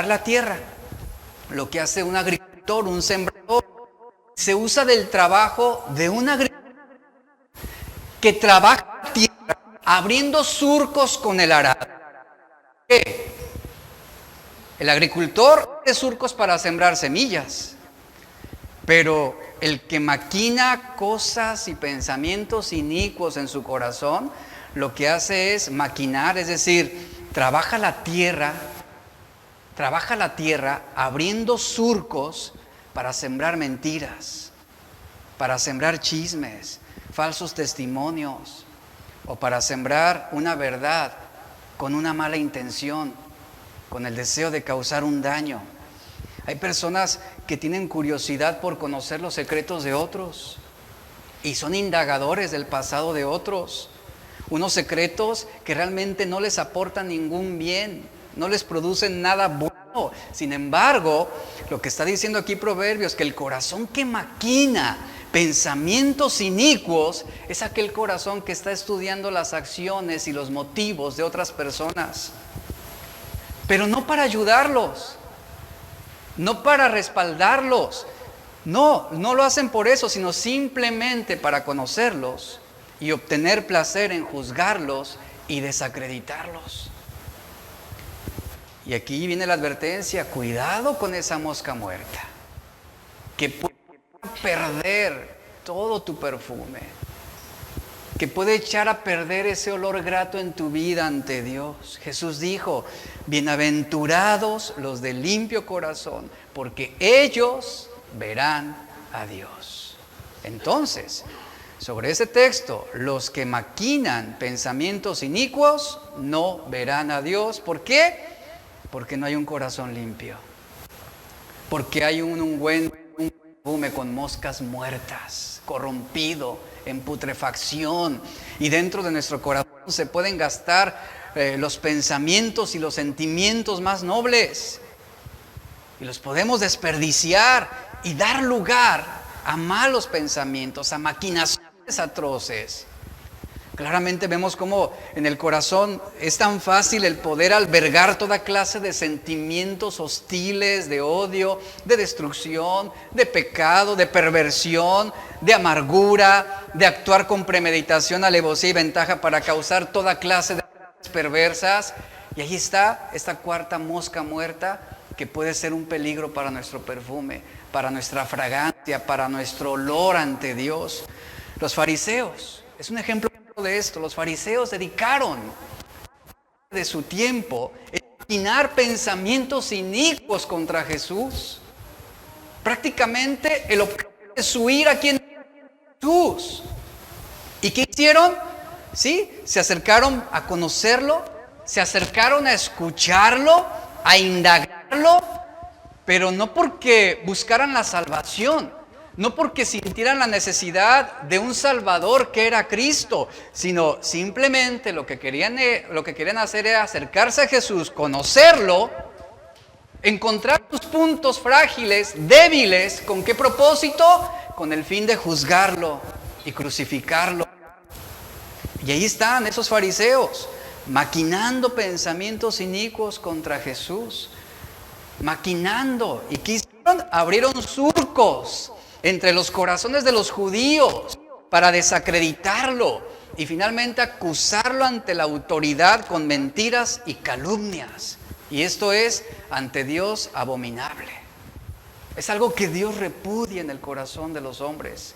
A: la tierra, lo que hace un agricultor, un sembrador. Se usa del trabajo de un agricultor que trabaja la tierra abriendo surcos con el arado. ¿Qué? El agricultor hace surcos para sembrar semillas, pero el que maquina cosas y pensamientos inicuos en su corazón, lo que hace es maquinar, es decir, trabaja la tierra abriendo surcos para sembrar mentiras, para sembrar chismes, falsos testimonios, o para sembrar una verdad con una mala intención, con el deseo de causar un daño. Hay personas que tienen curiosidad por conocer los secretos de otros y son indagadores del pasado de otros. Unos secretos que realmente no les aportan ningún bien, no les producen nada bueno. Sin embargo, lo que está diciendo aquí Proverbios, que el corazón que maquina pensamientos inicuos es aquel corazón que está estudiando las acciones y los motivos de otras personas, pero no para ayudarlos, no para respaldarlos, no lo hacen por eso, sino simplemente para conocerlos y obtener placer en juzgarlos y desacreditarlos. Y aquí viene la advertencia: cuidado con esa mosca muerta, que puede perder todo tu perfume, que puede echar a perder ese olor grato en tu vida ante Dios. Jesús dijo: bienaventurados los de limpio corazón, porque ellos verán a Dios. Entonces, sobre ese texto, los que maquinan pensamientos inicuos no verán a Dios. ¿Por qué? Porque no hay un corazón limpio, porque hay un perfume con moscas muertas, corrompido, en putrefacción, y dentro de nuestro corazón se pueden gastar los pensamientos y los sentimientos más nobles, y los podemos desperdiciar y dar lugar a malos pensamientos, a maquinaciones atroces. Claramente vemos cómo en el corazón es tan fácil el poder albergar toda clase de sentimientos hostiles, de odio, de destrucción, de pecado, de perversión, de amargura, de actuar con premeditación, alevosía y ventaja para causar toda clase de acciones perversas. Y ahí está esta cuarta mosca muerta que puede ser un peligro para nuestro perfume, para nuestra fragancia, para nuestro olor ante Dios. Los fariseos, es un ejemplo de esto. Los fariseos dedicaron de su tiempo a maquinar pensamientos inicuos contra Jesús. Prácticamente el objeto de su ira aquí en Jesús. ¿Y qué hicieron? Sí, se acercaron a conocerlo, se acercaron a escucharlo, a indagarlo, pero no porque buscaran la salvación, no porque sintieran la necesidad de un Salvador que era Cristo, sino simplemente lo que querían hacer era acercarse a Jesús, conocerlo, encontrar sus puntos frágiles, débiles. ¿Con qué propósito? Con el fin de juzgarlo y crucificarlo. Y ahí están esos fariseos, maquinando pensamientos inicuos contra Jesús, maquinando. ¿Y qué hicieron? Abrieron surcos entre los corazones de los judíos para desacreditarlo y finalmente acusarlo ante la autoridad con mentiras y calumnias. Y esto es ante Dios abominable. Es algo que Dios repudia en el corazón de los hombres.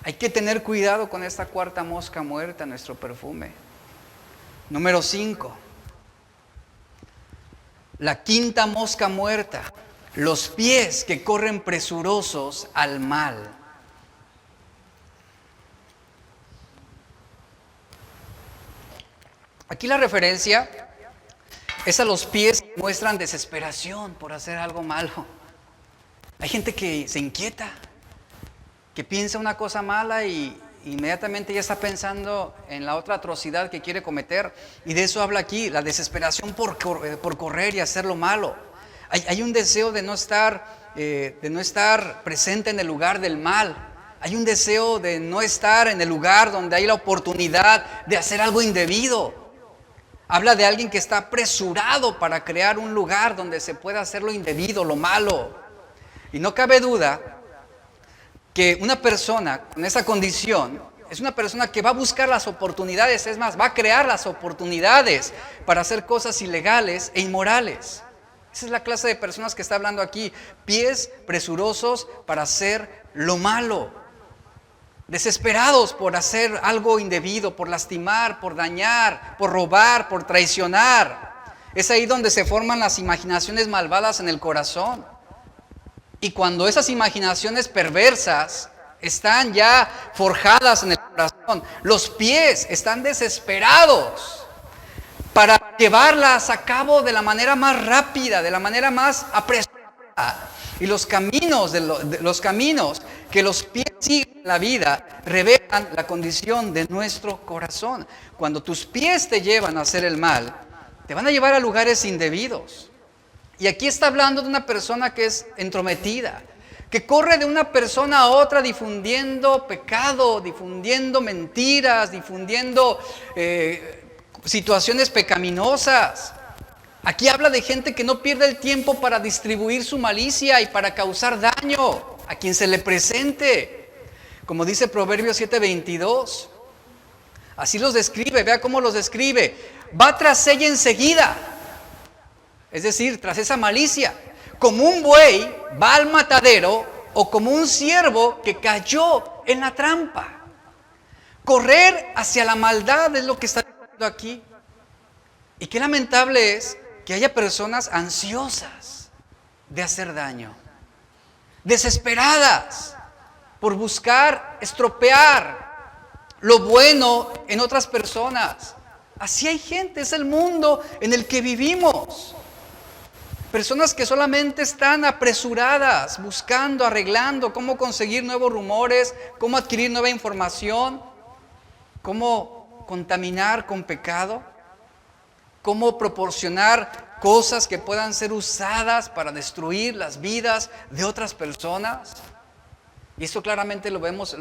A: Hay que tener cuidado con esta cuarta mosca muerta en nuestro perfume. Número 5. La quinta mosca muerta, los pies que corren presurosos al mal. Aquí la referencia es a los pies que muestran desesperación por hacer algo malo. Hay gente que se inquieta, que piensa una cosa mala y inmediatamente ya está pensando en la otra atrocidad que quiere cometer. Y de eso habla aquí, la desesperación por correr y hacer lo malo. Hay un deseo de no estar presente en el lugar del mal. Hay un deseo de no estar en el lugar donde hay la oportunidad de hacer algo indebido. Habla de alguien que está apresurado para crear un lugar donde se pueda hacer lo indebido, lo malo. Y no cabe duda que una persona con esa condición es una persona que va a buscar las oportunidades, es más, va a crear las oportunidades para hacer cosas ilegales e inmorales. Esa es la clase de personas que está hablando aquí, pies presurosos para hacer lo malo. Desesperados por hacer algo indebido, por lastimar, por dañar, por robar, por traicionar. Es ahí donde se forman las imaginaciones malvadas en el corazón. Y cuando esas imaginaciones perversas están ya forjadas en el corazón, los pies están desesperados para llevarlas a cabo de la manera más rápida, de la manera más apresurada. Y los caminos que los pies siguen en la vida revelan la condición de nuestro corazón. Cuando tus pies te llevan a hacer el mal, te van a llevar a lugares indebidos. Y aquí está hablando de una persona que es entrometida, que corre de una persona a otra difundiendo pecado, difundiendo mentiras, difundiendo situaciones pecaminosas. Aquí habla de gente que no pierde el tiempo para distribuir su malicia y para causar daño a quien se le presente. Como dice Proverbios 7:22. Así los describe, vea cómo los describe. Va tras ella enseguida. Es decir, tras esa malicia. Como un buey va al matadero o como un ciervo que cayó en la trampa. Correr hacia la maldad es lo que está diciendo aquí. Y qué lamentable es que haya personas ansiosas de hacer daño, desesperadas por buscar estropear lo bueno en otras personas. Así hay gente, es el mundo en el que vivimos. Personas que solamente están apresuradas, buscando, arreglando cómo conseguir nuevos rumores, cómo adquirir nueva información, cómo contaminar con pecado. Cómo proporcionar cosas que puedan ser usadas para destruir las vidas de otras personas. Y esto claramente lo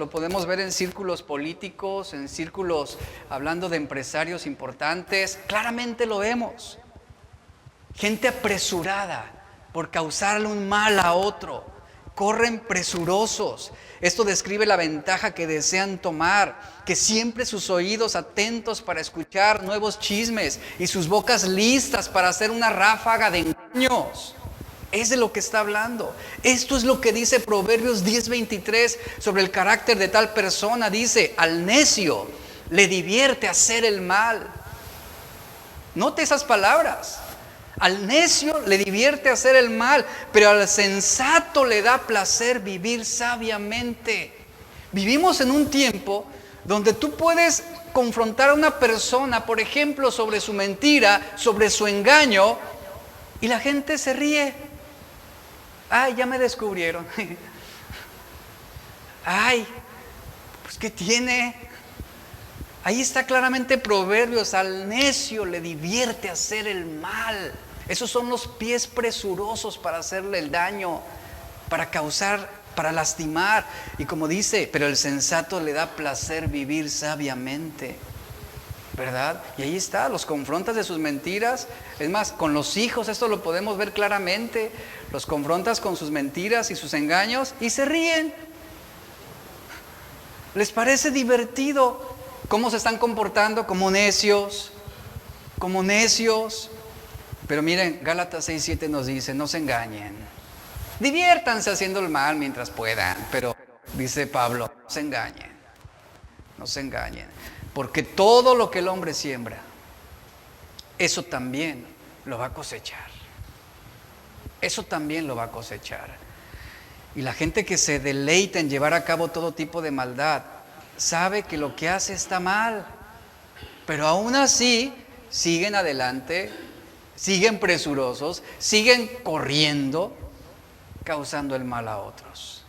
A: podemos ver en círculos políticos, en círculos hablando de empresarios importantes. Claramente lo vemos. Gente apresurada por causarle un mal a otro. Corren presurosos. Esto describe la ventaja que desean tomar, que siempre sus oídos atentos para escuchar nuevos chismes y sus bocas listas para hacer una ráfaga de engaños. Es de lo que está hablando. Esto es lo que dice Proverbios 10:23 sobre el carácter de tal persona. Dice, al necio le divierte hacer el mal. Note esas palabras. Al necio le divierte hacer el mal, pero al sensato le da placer vivir sabiamente. Vivimos en un tiempo donde tú puedes confrontar a una persona, por ejemplo, sobre su mentira, sobre su engaño, y la gente se ríe. Ay, ya me descubrieron. Ay, pues ¿qué tiene? Ahí está claramente Proverbios, al necio le divierte hacer el mal. Esos son los pies presurosos para hacerle el daño, para causar, para lastimar. Y como dice, pero el sensato le da placer vivir sabiamente, ¿verdad? Y ahí está, los confrontas de sus mentiras. Es más, con los hijos esto lo podemos ver claramente. Los confrontas con sus mentiras y sus engaños y se ríen. Les parece divertido cómo se están comportando como necios. Pero miren, Gálatas 6:7 nos dice, no se engañen. Diviértanse haciendo el mal mientras puedan, pero dice Pablo, no se engañen. Porque todo lo que el hombre siembra, eso también lo va a cosechar. eso también lo va a cosechar. Y la gente que se deleita en llevar a cabo todo tipo de maldad, sabe que lo que hace está mal, pero aún así siguen adelante, siguen presurosos, siguen corriendo, causando el mal a otros.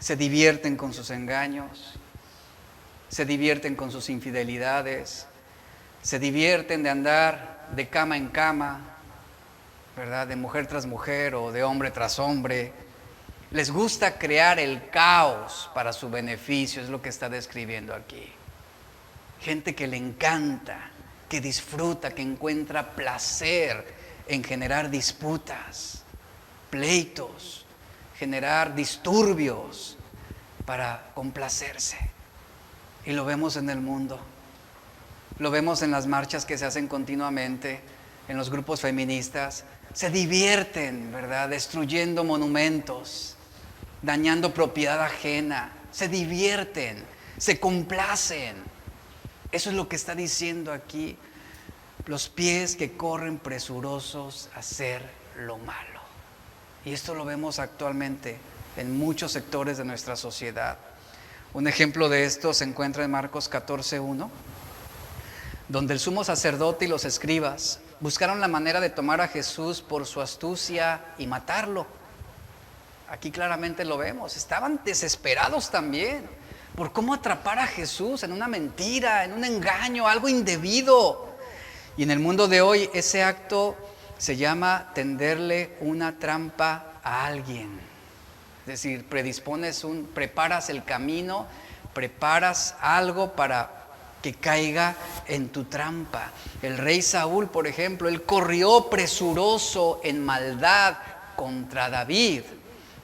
A: Se divierten con sus engaños, se divierten con sus infidelidades, se divierten de andar de cama en cama, ¿verdad? De mujer tras mujer o de hombre tras hombre. Les gusta crear el caos para su beneficio, es lo que está describiendo aquí. Gente que le encanta, que disfruta, que encuentra placer en generar disputas, pleitos, generar disturbios para complacerse. Y lo vemos en el mundo, lo vemos en las marchas que se hacen continuamente, en los grupos feministas. Se divierten, ¿verdad? Destruyendo monumentos, dañando propiedad ajena. Se divierten, se complacen. Eso es lo que está diciendo aquí. Los pies que corren presurosos a hacer lo malo. Y esto lo vemos actualmente en muchos sectores de nuestra sociedad. Un ejemplo de esto se encuentra en Marcos 14:1, donde el sumo sacerdote y los escribas buscaron la manera de tomar a Jesús por su astucia y matarlo. Aquí claramente lo vemos. Estaban desesperados también por cómo atrapar a Jesús en una mentira, en un engaño, algo indebido. Y en el mundo de hoy ese acto se llama tenderle una trampa a alguien. Es decir, preparas el camino, preparas algo para que caiga en tu trampa. El rey Saúl, por ejemplo, él corrió presuroso en maldad contra David.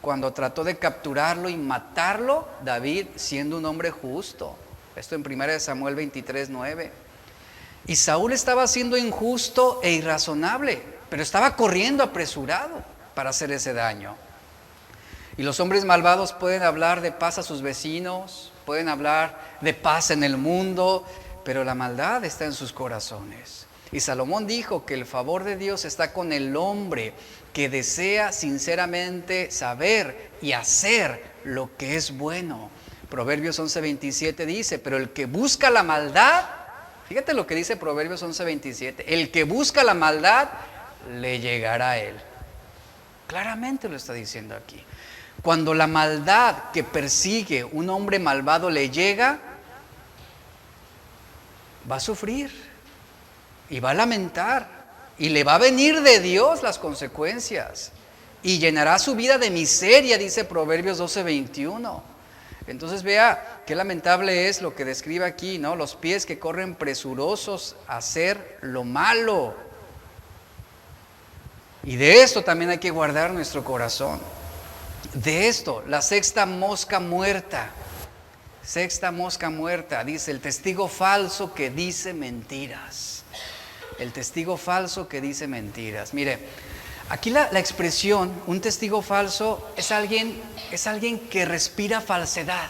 A: Cuando trató de capturarlo y matarlo, David siendo un hombre justo. Esto en 1 Samuel 23:9. Y Saúl estaba siendo injusto e irrazonable, pero estaba corriendo apresurado para hacer ese daño. Y los hombres malvados pueden hablar de paz a sus vecinos, pueden hablar de paz en el mundo, pero la maldad está en sus corazones. Y Salomón dijo que el favor de Dios está con el hombre que desea sinceramente saber y hacer lo que es bueno. Proverbios 11:27 dice, pero el que busca la maldad, fíjate lo que dice Proverbios 11:27, el que busca la maldad le llegará a él. Claramente lo está diciendo aquí. Cuando la maldad que persigue un hombre malvado le llega, va a sufrir y va a lamentar y le va a venir de Dios las consecuencias y llenará su vida de miseria, dice Proverbios 12:21. Entonces vea qué lamentable es lo que describe aquí, ¿no? Los pies que corren presurosos a hacer lo malo. Y de esto también hay que guardar nuestro corazón. De esto, la sexta mosca muerta, dice el testigo falso que dice mentiras. El testigo falso que dice mentiras. Mire, aquí la expresión, un testigo falso, es alguien que respira falsedad.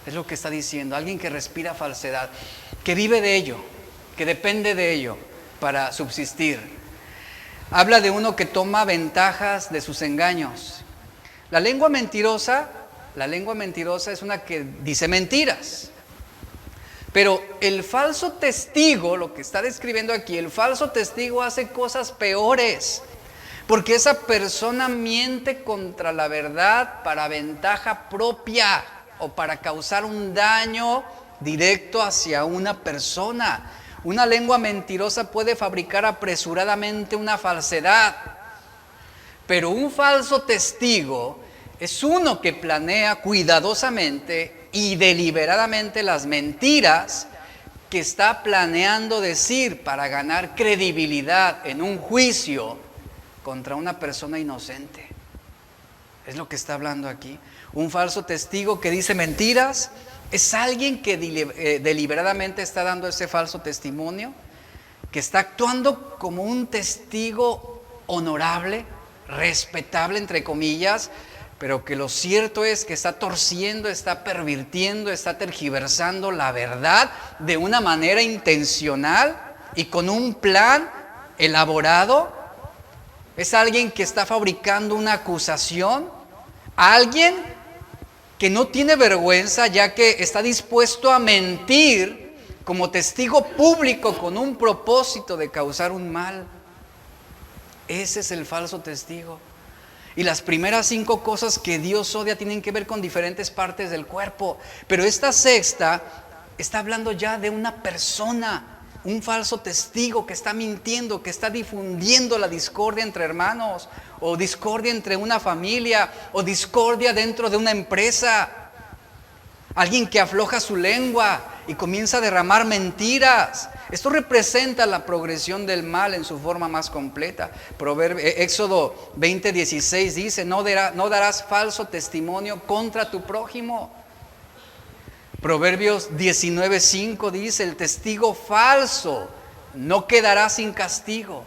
A: Es lo que está diciendo, alguien que respira falsedad, que vive de ello, que depende de ello para subsistir. Habla de uno que toma ventajas de sus engaños. La lengua mentirosa es una que dice mentiras. Pero el falso testigo, lo que está describiendo aquí, el falso testigo hace cosas peores. Porque esa persona miente contra la verdad para ventaja propia o para causar un daño directo hacia una persona. Una lengua mentirosa puede fabricar apresuradamente una falsedad. Pero un falso testigo es uno que planea cuidadosamente y deliberadamente las mentiras que está planeando decir para ganar credibilidad en un juicio contra una persona inocente. Es lo que está hablando aquí. Un falso testigo que dice mentiras es alguien que deliberadamente está dando ese falso testimonio, que está actuando como un testigo honorable, respetable entre comillas, pero que lo cierto es que está torciendo, está pervirtiendo, está tergiversando la verdad de una manera intencional y con un plan elaborado Es alguien que está fabricando una acusación, alguien que no tiene vergüenza, ya que está dispuesto a mentir como testigo público con un propósito de causar un mal. Ese es el falso testigo. Y las primeras 5 cosas que Dios odia tienen que ver con diferentes partes del cuerpo. Pero esta sexta está hablando ya de una persona, un falso testigo que está mintiendo, que está difundiendo la discordia entre hermanos, o discordia entre una familia, o discordia dentro de una empresa. Alguien que afloja su lengua y comienza a derramar mentiras. Esto representa la progresión del mal en su forma más completa. Éxodo 20:16 dice: no darás falso testimonio contra tu prójimo. Proverbios 19:5 dice: el testigo falso no quedará sin castigo.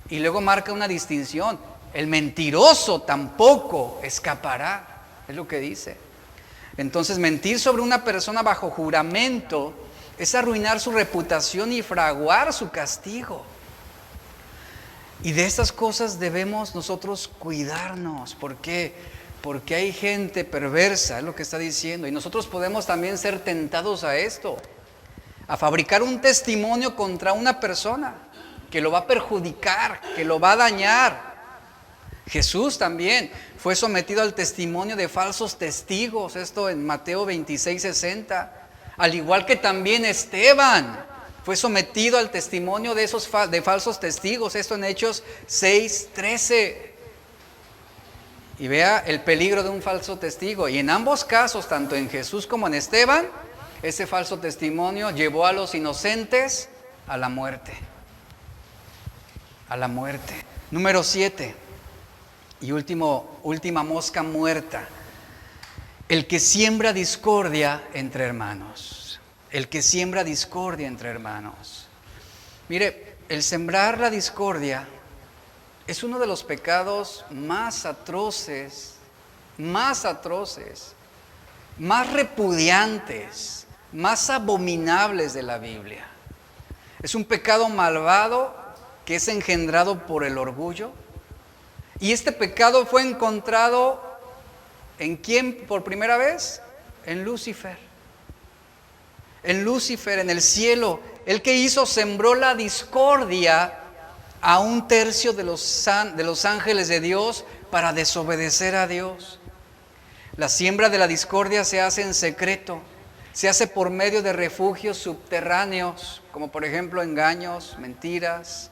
A: Y luego marca una distinción: el mentiroso tampoco escapará. Es lo que dice. Entonces, mentir sobre una persona bajo juramento es arruinar su reputación y fraguar su castigo. Y de estas cosas debemos nosotros cuidarnos. ¿Por qué? Porque hay gente perversa, es lo que está diciendo. Y nosotros podemos también ser tentados a esto, a fabricar un testimonio contra una persona que lo va a perjudicar, que lo va a dañar. Jesús también fue sometido al testimonio de falsos testigos, esto en Mateo 26:60, al igual que también Esteban fue sometido al testimonio de falsos testigos, esto en Hechos 6:13. Y vea el peligro de un falso testigo. Y en ambos casos, tanto en Jesús como en Esteban, ese falso testimonio llevó a los inocentes a la muerte. A la muerte. Número 7. Y última mosca muerta: el que siembra discordia entre hermanos. El que siembra discordia entre hermanos. Mire, el sembrar la discordia es uno de los pecados más atroces, más repudiantes, más abominables de la Biblia. Es un pecado malvado que es engendrado por el orgullo. Y este pecado fue encontrado ¿en quién por primera vez? En Lucifer. En Lucifer, en el cielo. El que hizo, sembró la discordia a 1/3 de los ángeles de Dios para desobedecer a Dios. La siembra de la discordia se hace en secreto. Se hace por medio de refugios subterráneos, como por ejemplo engaños, mentiras,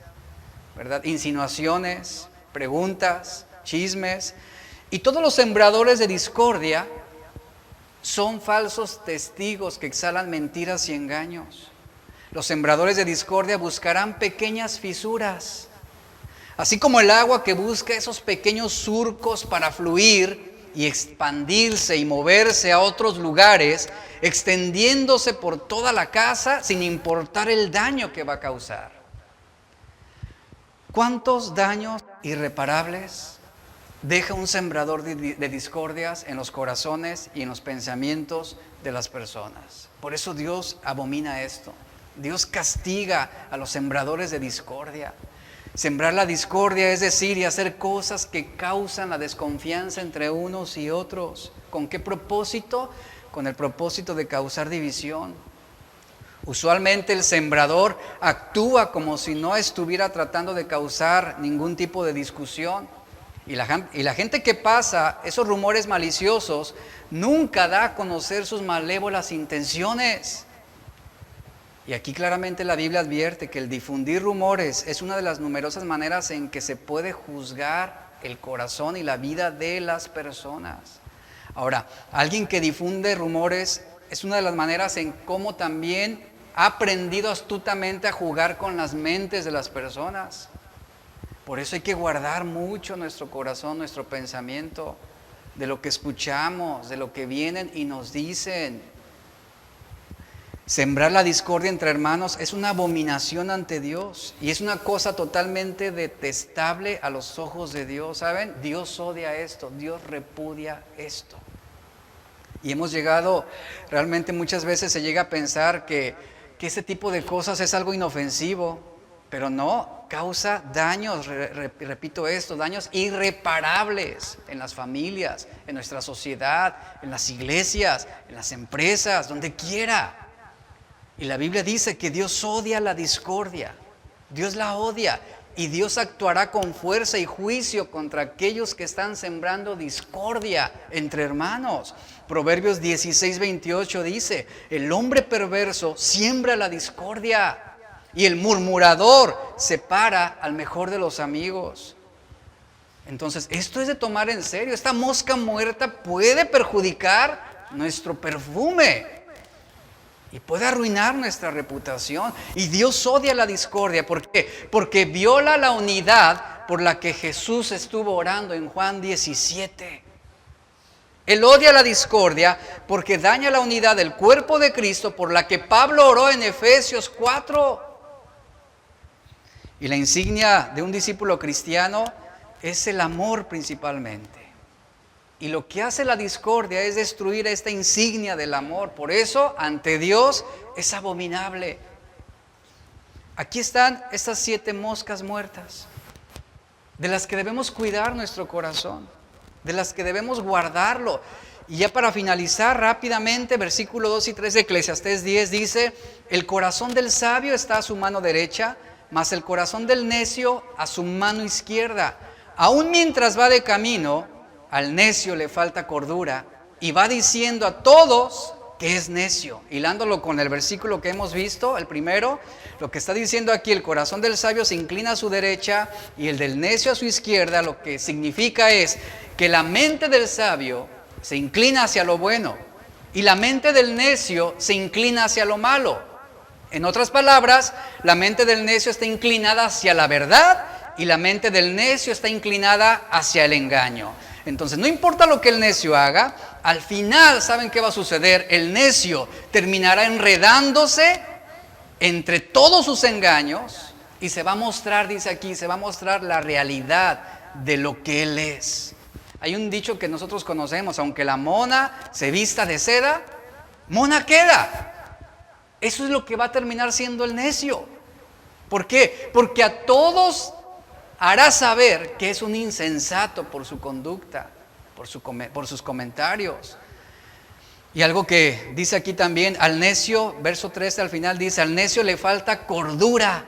A: ¿verdad? Insinuaciones, preguntas, chismes. Y todos los sembradores de discordia son falsos testigos que exhalan mentiras y engaños. Los sembradores de discordia buscarán pequeñas fisuras, así como el agua que busca esos pequeños surcos para fluir y expandirse y moverse a otros lugares, extendiéndose por toda la casa sin importar el daño que va a causar. ¿Cuántos daños irreparables deja un sembrador de discordias en los corazones y en los pensamientos de las personas? Por eso Dios abomina esto. Dios castiga a los sembradores de discordia. Sembrar la discordia es decir, y hacer cosas que causan la desconfianza entre unos y otros. ¿Con qué propósito? Con el propósito de causar división. Usualmente el sembrador actúa como si no estuviera tratando de causar ningún tipo de discusión. Y la gente que pasa esos rumores maliciosos nunca da a conocer sus malévolas intenciones. Y aquí claramente la Biblia advierte que el difundir rumores es una de las numerosas maneras en que se puede juzgar el corazón y la vida de las personas. Ahora, alguien que difunde rumores es una de las maneras en cómo también ha aprendido astutamente a jugar con las mentes de las personas. Por eso hay que guardar mucho nuestro corazón, nuestro pensamiento, de lo que escuchamos, de lo que vienen y nos dicen. Sembrar la discordia entre hermanos es una abominación ante Dios y es una cosa totalmente detestable a los ojos de Dios. ¿Saben? Dios odia esto, Dios repudia esto. Y hemos llegado, realmente muchas veces se llega a pensar que ese tipo de cosas es algo inofensivo. Pero no, causa daños, repito esto, daños irreparables en las familias, en nuestra sociedad, en las iglesias, en las empresas, donde quiera. Y la Biblia dice que Dios odia la discordia, Dios la odia. Y Dios actuará con fuerza y juicio contra aquellos que están sembrando discordia entre hermanos. Proverbios 16:28 dice, el hombre perverso siembra la discordia y el murmurador separa al mejor de los amigos. Entonces, esto es de tomar en serio. Esta mosca muerta puede perjudicar nuestro perfume y puede arruinar nuestra reputación. Y Dios odia la discordia. ¿Por qué? Porque viola la unidad por la que Jesús estuvo orando en Juan 17. Él odia la discordia porque daña la unidad del cuerpo de Cristo por la que Pablo oró en Efesios 4. Y la insignia de un discípulo cristiano es el amor principalmente. Y lo que hace la discordia es destruir esta insignia del amor. Por eso, ante Dios es abominable. Aquí están estas 7 moscas muertas, de las que debemos cuidar nuestro corazón, de las que debemos guardarlo. Y ya para finalizar rápidamente, versículo 2 y 3 de Eclesiastés 10 dice, el corazón del sabio está a su mano derecha, mas el corazón del necio a su mano izquierda. Aún mientras va de camino, al necio le falta cordura y va diciendo a todos que es necio. Hilándolo con el versículo que hemos visto, el primero, lo que está diciendo aquí, el corazón del sabio se inclina a su derecha y el del necio a su izquierda, lo que significa es que la mente del sabio se inclina hacia lo bueno y la mente del necio se inclina hacia lo malo. En otras palabras, la mente del necio está inclinada hacia la verdad y la mente del necio está inclinada hacia el engaño. Entonces, no importa lo que el necio haga, al final, ¿saben qué va a suceder? El necio terminará enredándose entre todos sus engaños y se va a mostrar, dice aquí, se va a mostrar la realidad de lo que él es. Hay un dicho que nosotros conocemos, aunque la mona se vista de seda, mona queda. Eso es lo que va a terminar siendo el necio. ¿Por qué? Porque a todos hará saber que es un insensato por su conducta, por sus comentarios. Y algo que dice aquí también, al necio, verso 13 al final dice, al necio le falta cordura.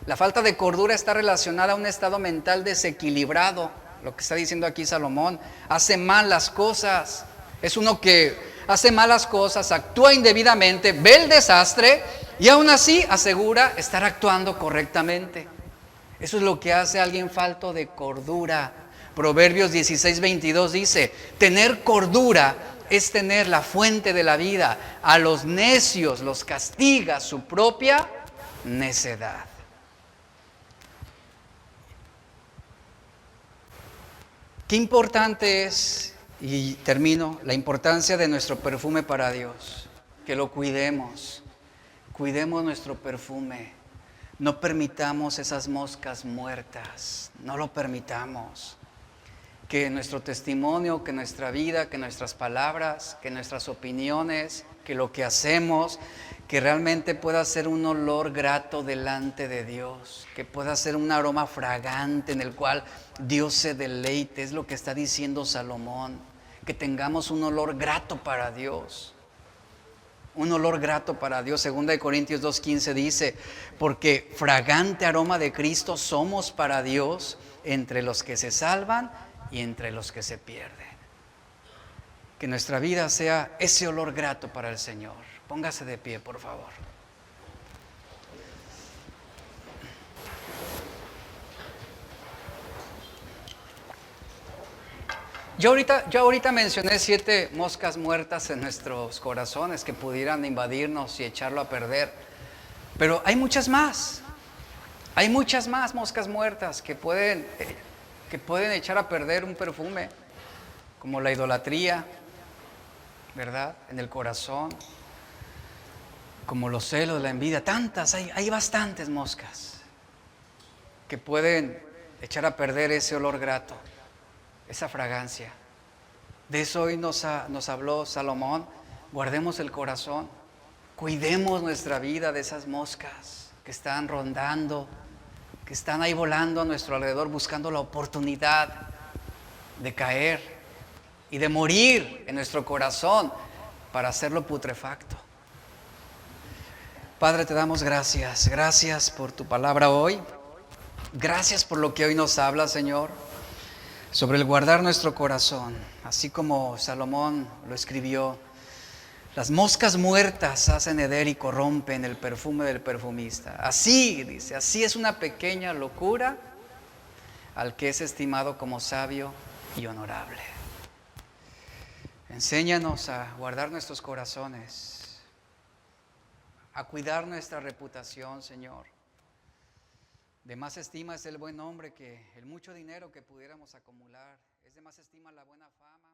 A: La falta de cordura está relacionada a un estado mental desequilibrado. Lo que está diciendo aquí Salomón, hace mal las cosas. Es uno que hace malas cosas, actúa indebidamente, ve el desastre y aún así asegura estar actuando correctamente. Eso es lo que hace a alguien falto de cordura. Proverbios 16:22 dice, tener cordura es tener la fuente de la vida. A los necios los castiga su propia necedad. Qué importante es, y termino, la importancia de nuestro perfume para Dios. Que lo cuidemos. Cuidemos nuestro perfume. No permitamos esas moscas muertas. No lo permitamos. Que nuestro testimonio, que nuestra vida, que nuestras palabras, que nuestras opiniones, que lo que hacemos, que realmente pueda ser un olor grato delante de Dios, que pueda ser un aroma fragante en el cual Dios se deleite. Es lo que está diciendo Salomón, que tengamos un olor grato para Dios. Un olor grato para Dios. 2 Corintios 2:15 dice, porque fragante aroma de Cristo somos para Dios entre los que se salvan y entre los que se pierden. Que nuestra vida sea ese olor grato para el Señor. Póngase de pie, por favor. Yo ahorita mencioné 7 moscas muertas en nuestros corazones que pudieran invadirnos y echarlo a perder. Pero hay muchas más. Hay muchas más moscas muertas que pueden echar a perder un perfume, como la idolatría, ¿verdad? En el corazón, como los celos, la envidia, tantas, hay bastantes moscas que pueden echar a perder ese olor grato, esa fragancia. De eso hoy nos habló Salomón. Guardemos el corazón, cuidemos nuestra vida de esas moscas que están rondando que están ahí volando a nuestro alrededor buscando la oportunidad de caer y de morir en nuestro corazón para hacerlo putrefacto. Padre, te damos gracias. Gracias por tu palabra hoy. Gracias por lo que hoy nos habla, Señor, sobre el guardar nuestro corazón. Así como Salomón lo escribió, las moscas muertas hacen heder y corrompen el perfume del perfumista. Así, dice, así es una pequeña locura al que es estimado como sabio y honorable. Enséñanos a guardar nuestros corazones, a cuidar nuestra reputación, Señor. De más estima es el buen nombre que el mucho dinero que pudiéramos acumular. Es de más estima la buena fama.